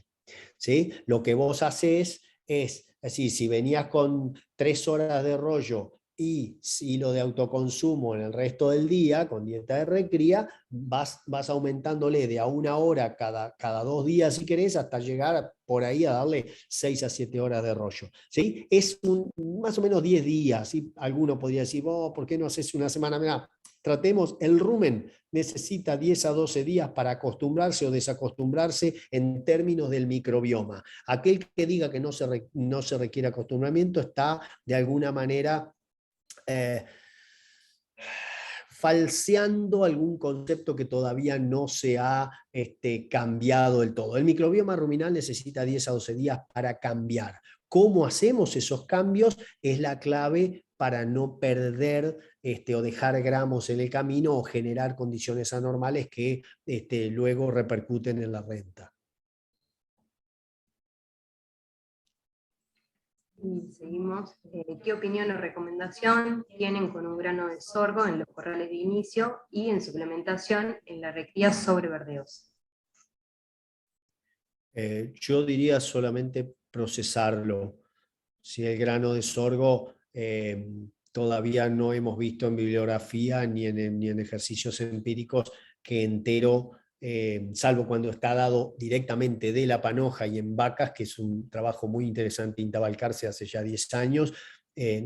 ¿Sí? Lo que vos haces es decir, si venías con 3 horas de rollo y hilo de autoconsumo en el resto del día, con dieta de recría, vas aumentándole de a 1 hora cada 2 días, si querés, hasta llegar por ahí a darle 6 a 7 horas de rollo. ¿Sí? Es más o menos 10 días. ¿Sí? Alguno podría decir, ¿por qué no haces una semana? Mirá, tratemos, el rumen necesita 10 a 12 días para acostumbrarse o desacostumbrarse en términos del microbioma. Aquel que diga que no se requiere acostumbramiento está de alguna manera falseando algún concepto que todavía no se ha cambiado del todo. El microbioma ruminal necesita 10 a 12 días para cambiar. ¿Cómo hacemos esos cambios? Es la clave para no perder o dejar gramos en el camino o generar condiciones anormales que luego repercuten en la renta. Y seguimos. ¿Qué opinión o recomendación tienen con un grano de sorgo en los corrales de inicio y en suplementación en la recría sobre verdeos? Yo diría solamente procesarlo. Si el grano de sorgo todavía no hemos visto en bibliografía ni en ejercicios empíricos que entero, salvo cuando está dado directamente de la panoja y en vacas, que es un trabajo muy interesante en Tabalcarce hace ya 10 años,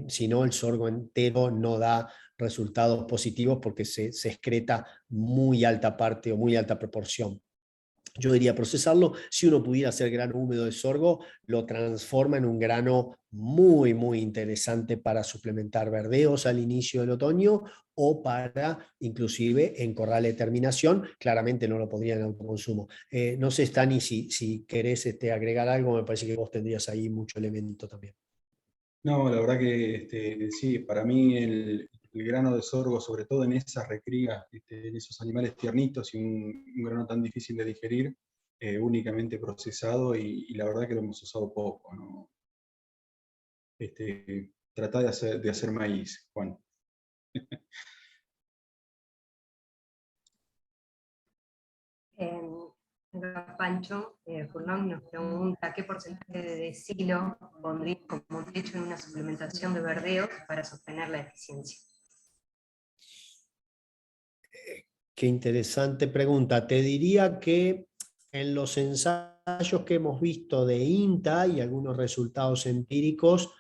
si no, el sorgo entero no da resultados positivos porque se excreta muy alta parte o muy alta proporción. Yo diría procesarlo. Si uno pudiera hacer grano húmedo de sorgo, lo transforma en un grano muy, muy interesante para suplementar verdeos al inicio del otoño o para, inclusive, en corral de terminación. Claramente no lo podría en autoconsumo. No sé, Stani, si querés agregar algo, me parece que vos tendrías ahí mucho elemento también. No, la verdad que sí, para mí el grano de sorgo, sobre todo en esas recrías, en esos animales tiernitos y un grano tan difícil de digerir, únicamente procesado y la verdad que lo hemos usado poco, ¿no? Tratá de hacer maíz, Juan. Pancho Furlong nos pregunta qué porcentaje de decilo pondría como techo en una suplementación de verdeos para sostener la eficiencia. Qué interesante pregunta. Te diría que en los ensayos que hemos visto de INTA y algunos resultados empíricos,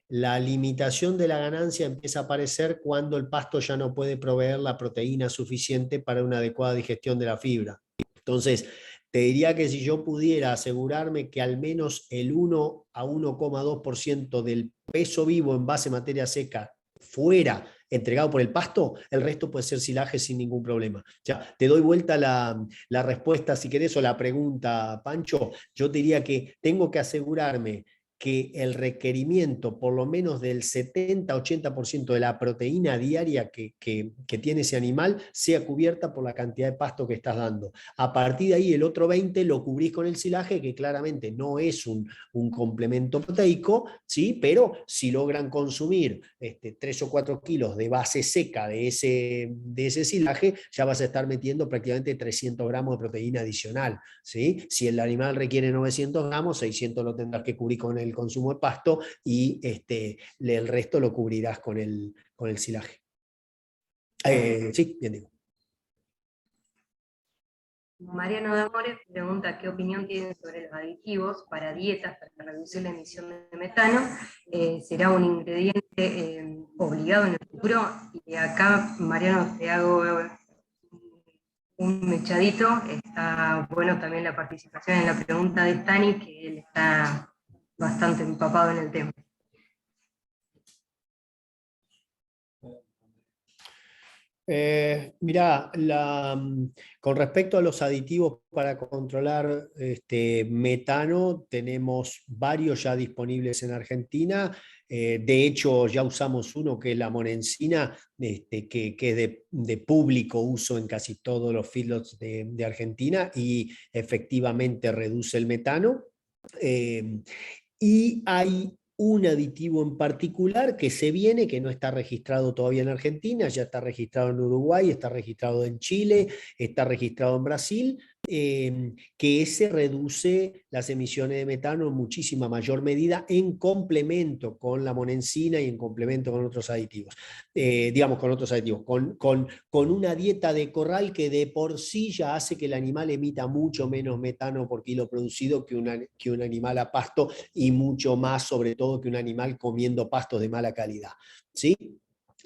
la limitación de la ganancia empieza a aparecer cuando el pasto ya no puede proveer la proteína suficiente para una adecuada digestión de la fibra. Entonces, te diría que si yo pudiera asegurarme que al menos el 1 a 1,2% del peso vivo en base a materia seca fuera entregado por el pasto, el resto puede ser silaje sin ningún problema. Ya, te doy vuelta la respuesta, si querés, o la pregunta, Pancho. Yo te diría que tengo que asegurarme que el requerimiento por lo menos del 70-80% de la proteína diaria que tiene ese animal sea cubierta por la cantidad de pasto que estás dando. A partir de ahí el otro 20% lo cubrís con el silaje, que claramente no es un complemento proteico, ¿sí? Pero si logran consumir 3 o 4 kilos de base seca de ese silaje, ya vas a estar metiendo prácticamente 300 gramos de proteína adicional, ¿sí? Si el animal requiere 900 gramos, 600 lo tendrás que cubrir con el consumo de pasto y el resto lo cubrirás con el silaje. Sí, bien digo. Mariano de Amores pregunta qué opinión tienen sobre los aditivos para dietas para reducir la emisión de metano. ¿Será un ingrediente obligado en el futuro? Y acá, Mariano, te hago un mechadito. Está bueno también la participación en la pregunta de Stani, que él está bastante empapado en el tema. Mirá, con respecto a los aditivos para controlar metano, tenemos varios ya disponibles en Argentina. De hecho, ya usamos uno que es la monensina, que es de público uso en casi todos los feedlots de Argentina y efectivamente reduce el metano. Y hay un aditivo en particular que se viene, que no está registrado todavía en Argentina, ya está registrado en Uruguay, está registrado en Chile, está registrado en Brasil, que ese reduce las emisiones de metano en muchísima mayor medida en complemento con la monensina y en complemento con otros aditivos. Digamos, con otros aditivos, con una dieta de corral que de por sí ya hace que el animal emita mucho menos metano por kilo producido que un animal a pasto, y mucho más, sobre todo, que un animal comiendo pastos de mala calidad, ¿sí?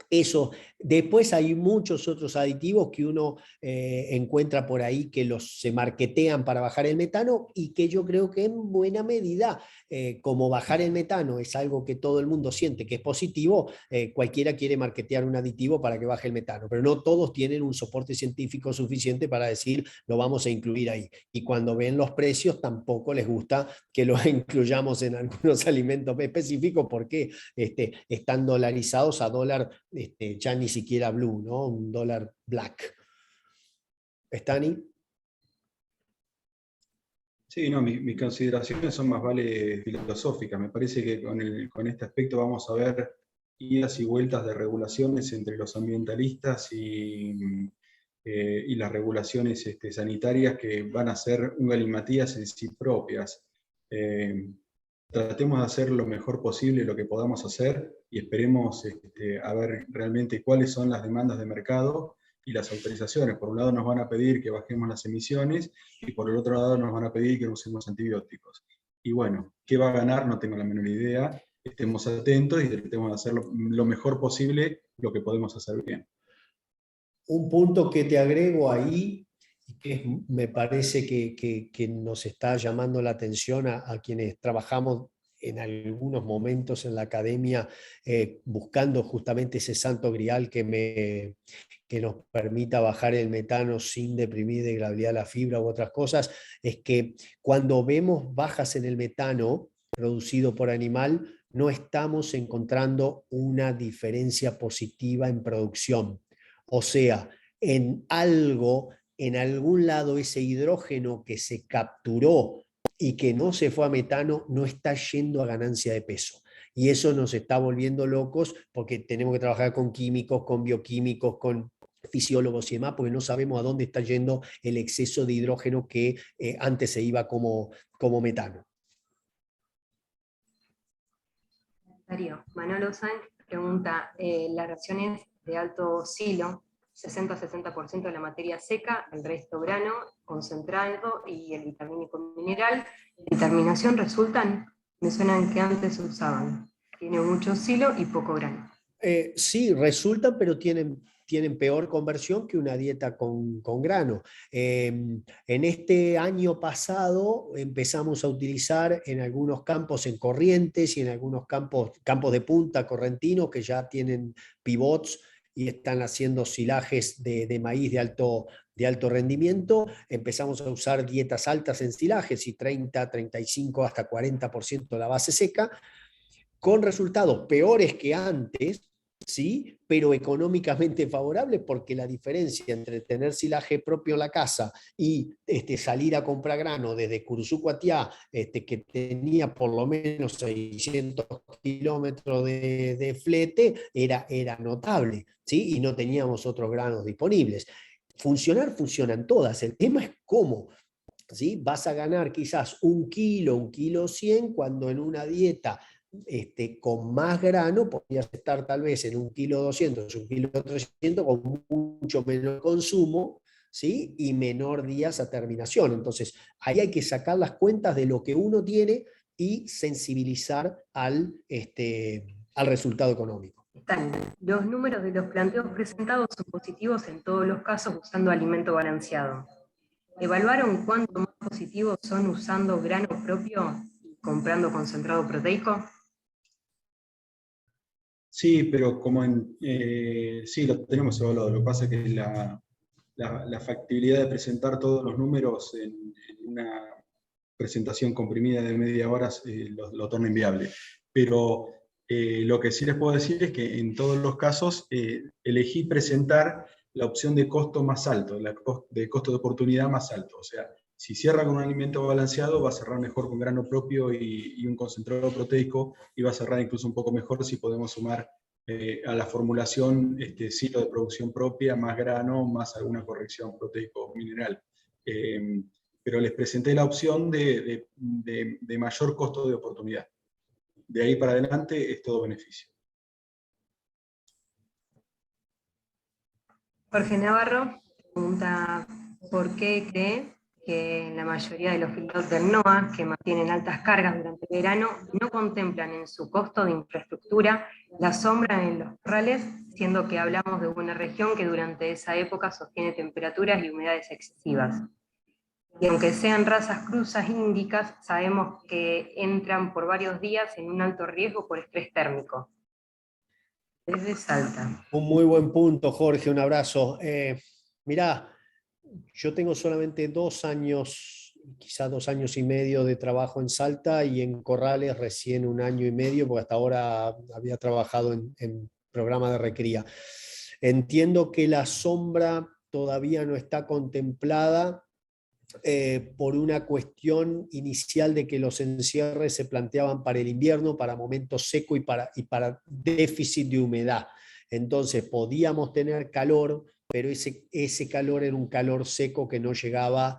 Eso. Después hay muchos otros aditivos que uno encuentra por ahí que se marketean para bajar el metano y que yo creo que en buena medida, como bajar el metano es algo que todo el mundo siente que es positivo, cualquiera quiere marketear un aditivo para que baje el metano, pero no todos tienen un soporte científico suficiente para decir lo vamos a incluir ahí. Y cuando ven los precios tampoco les gusta que lo incluyamos en algunos alimentos específicos porque están dolarizados a dólar ya ni siquiera blue, ¿no? Un dólar black. ¿Stani? Sí, no, mis consideraciones son más vale filosóficas. Me parece que con este aspecto vamos a ver idas y vueltas de regulaciones entre los ambientalistas y las regulaciones sanitarias que van a ser un galimatías en sí propias. Tratemos de hacer lo mejor posible lo que podamos hacer y esperemos a ver realmente cuáles son las demandas de mercado y las autorizaciones. Por un lado nos van a pedir que bajemos las emisiones y por el otro lado nos van a pedir que no usemos antibióticos. Y bueno, ¿qué va a ganar? No tengo la menor idea. Estemos atentos y tratemos de hacer lo mejor posible lo que podemos hacer bien. Un punto que te agrego ahí, que me parece que nos está llamando la atención a quienes trabajamos en algunos momentos en la academia, buscando justamente ese santo grial que nos permita bajar el metano sin deprimir de gravedad la fibra u otras cosas, es que cuando vemos bajas en el metano producido por animal, no estamos encontrando una diferencia positiva en producción. O sea, en algún lado ese hidrógeno que se capturó y que no se fue a metano no está yendo a ganancia de peso. Y eso nos está volviendo locos porque tenemos que trabajar con químicos, con bioquímicos, con fisiólogos y demás, porque no sabemos a dónde está yendo el exceso de hidrógeno que antes se iba como metano. Darío, Manolo Sáenz pregunta, las raciones de alto silo, 60-60% de la materia seca, el resto grano, concentrado y el vitamínico mineral, ¿determinación resultan? Me suenan que antes se usaban. Tiene mucho silo y poco grano. Sí, resultan, pero tienen peor conversión que una dieta con grano. En este año pasado empezamos a utilizar en algunos campos en Corrientes y en algunos campos de punta correntinos que ya tienen pivots y están haciendo silajes de maíz de alto rendimiento. Empezamos a usar dietas altas en silajes, y 30, 35, hasta 40% de la base seca, con resultados peores que antes, ¿sí? Pero económicamente favorables, porque la diferencia entre tener silaje propio en la casa y salir a comprar grano desde Curuzú Cuatiá, que tenía por lo menos 600 kilómetros de flete, era notable, ¿sí? Y no teníamos otros granos disponibles. Funcionan todas, el tema es cómo. ¿Sí? Vas a ganar quizás 1 kilo 100, cuando en una dieta con más grano podrías estar tal vez en 1 kilo 200, 1 kilo 300, con mucho menor consumo, ¿sí? Y menor días a terminación. Entonces, ahí hay que sacar las cuentas de lo que uno tiene y sensibilizar al resultado económico. Los números de los planteos presentados son positivos en todos los casos usando alimento balanceado. ¿Evaluaron cuánto más positivos son usando grano propio y comprando concentrado proteico? Sí, pero sí, lo tenemos evaluado. Lo que pasa es que la factibilidad de presentar todos los números en una presentación comprimida de media hora lo torna inviable. Pero lo que sí les puedo decir es que en todos los casos elegí presentar la opción de costo más alto, de costo de oportunidad más alto. O sea, si cierra con un alimento balanceado, va a cerrar mejor con grano propio y un concentrado proteico, y va a cerrar incluso un poco mejor si podemos sumar a la formulación ciclo de producción propia, más grano, más alguna corrección proteico-mineral. Pero les presenté la opción de mayor costo de oportunidad. De ahí para adelante es todo beneficio. Jorge Navarro pregunta por qué cree que la mayoría de los feedlots del NOA, que mantienen altas cargas durante el verano, no contemplan en su costo de infraestructura la sombra en los corrales, siendo que hablamos de una región que durante esa época sostiene temperaturas y humedades excesivas. Y aunque sean razas cruzas índicas, sabemos que entran por varios días en un alto riesgo por estrés térmico. Desde Salta. Un muy buen punto, Jorge, un abrazo. Mirá, yo tengo solamente 2 años, quizás 2 años y medio de trabajo en Salta, y en Corrales recién 1 año y medio, porque hasta ahora había trabajado en programa de recría. Entiendo que la sombra todavía no está contemplada por una cuestión inicial de que los encierres se planteaban para el invierno, para momento seco y para déficit de humedad. Entonces podíamos tener calor, pero ese calor era un calor seco que no llegaba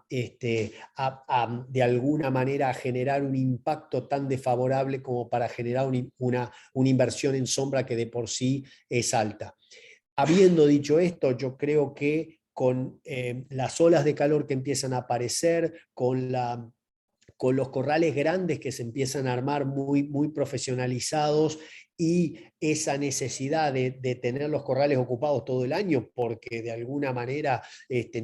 de alguna manera a generar un impacto tan desfavorable como para generar una inversión en sombra que de por sí es alta. Habiendo dicho esto, yo creo que con las olas de calor que empiezan a aparecer, con los corrales grandes que se empiezan a armar muy, muy profesionalizados, y esa necesidad de tener los corrales ocupados todo el año, porque de alguna manera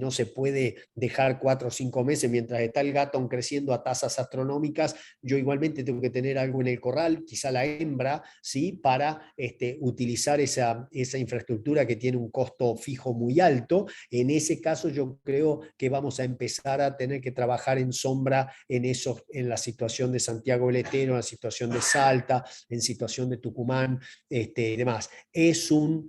no se puede dejar 4 o 5 meses mientras está el gatón creciendo a tasas astronómicas. Yo igualmente tengo que tener algo en el corral, quizá la hembra, ¿sí? Para utilizar esa infraestructura que tiene un costo fijo muy alto. En ese caso yo creo que vamos a empezar a tener que trabajar en sombra en la situación de Santiago del Estero, en la situación de Salta, en situación de Tucumán, y demás. Es un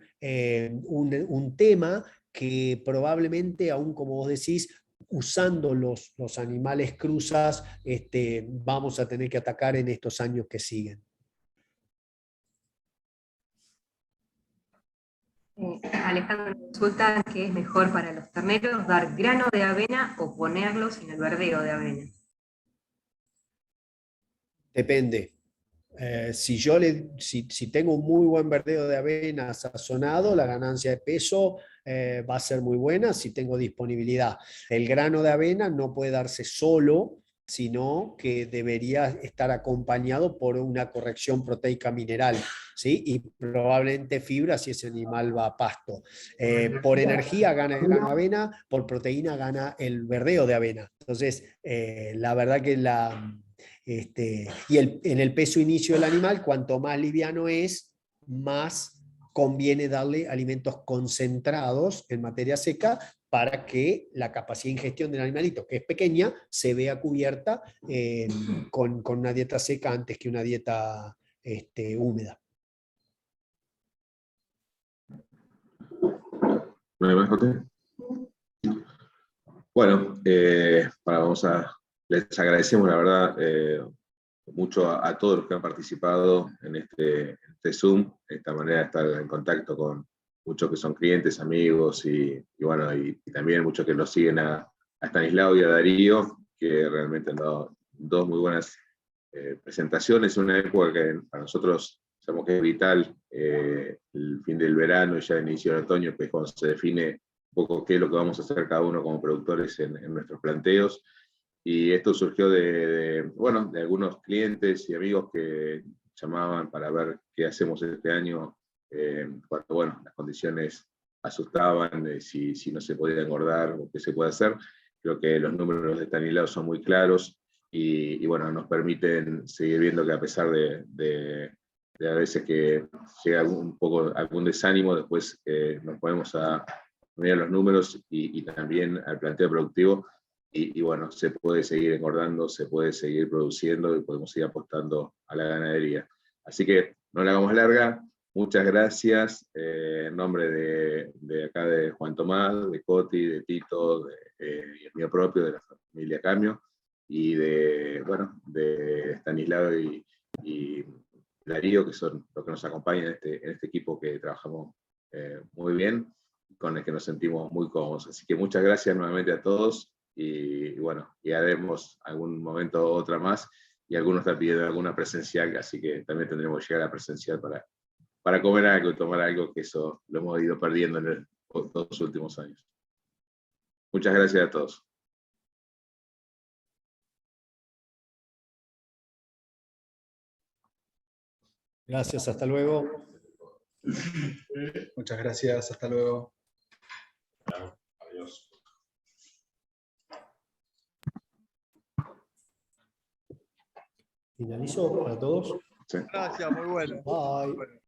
tema que probablemente, aún como vos decís, usando los animales cruzas, vamos a tener que atacar en estos años que siguen. Alejandro consulta qué es mejor para los terneros, dar grano de avena o ponerlos en el verdeo de avena. Depende. Si tengo un muy buen verdeo de avena sazonado, la ganancia de peso va a ser muy buena si tengo disponibilidad. El grano de avena no puede darse solo, sino que debería estar acompañado por una corrección proteica mineral, ¿sí? Y probablemente fibra si ese animal va a pasto. Por energía gana el grano de avena, por proteína gana el verdeo de avena. Entonces, la verdad que en el peso inicio del animal, cuanto más liviano es, más conviene darle alimentos concentrados en materia seca para que la capacidad de ingestión del animalito, que es pequeña, se vea cubierta con una dieta seca antes que una dieta húmeda. ¿No hay más, José? Bueno, les agradecemos la verdad mucho a todos los que han participado en este Zoom, de esta manera de estar en contacto con muchos que son clientes, amigos y también muchos que nos siguen a Stanislao y a Darío, que realmente han dado dos muy buenas presentaciones en una época que para nosotros sabemos que es vital, el fin del verano y ya el inicio del otoño, que es cuando se define un poco qué es lo que vamos a hacer cada uno como productores en nuestros planteos. Y esto surgió de algunos clientes y amigos que llamaban para ver qué hacemos este año, cuando las condiciones asustaban, si no se podía engordar o qué se puede hacer. Creo que los números de Stanislao son muy claros y nos permiten seguir viendo que a pesar de a veces que llega algún desánimo, después nos ponemos a mirar los números y también al planteo productivo, y se puede seguir engordando, se puede seguir produciendo y podemos seguir apostando a la ganadería. Así que no la hagamos larga. Muchas gracias en nombre de acá de Juan Tomás, de Coti, de Tito, y el mío propio, de la familia Camio, y de Stanislao y Darío, que son los que nos acompañan en este equipo que trabajamos muy bien, con el que nos sentimos muy cómodos. Así que muchas gracias nuevamente a todos, y haremos algún momento otra más, y algunos están pidiendo alguna presencial, así que también tendremos que llegar a presencial para comer algo y tomar algo, que eso lo hemos ido perdiendo en los últimos años. Muchas gracias a todos. Gracias, hasta luego. Muchas gracias, hasta luego. Adiós. ¿Finalizo para todos? Sí. Gracias, muy bueno. Bye.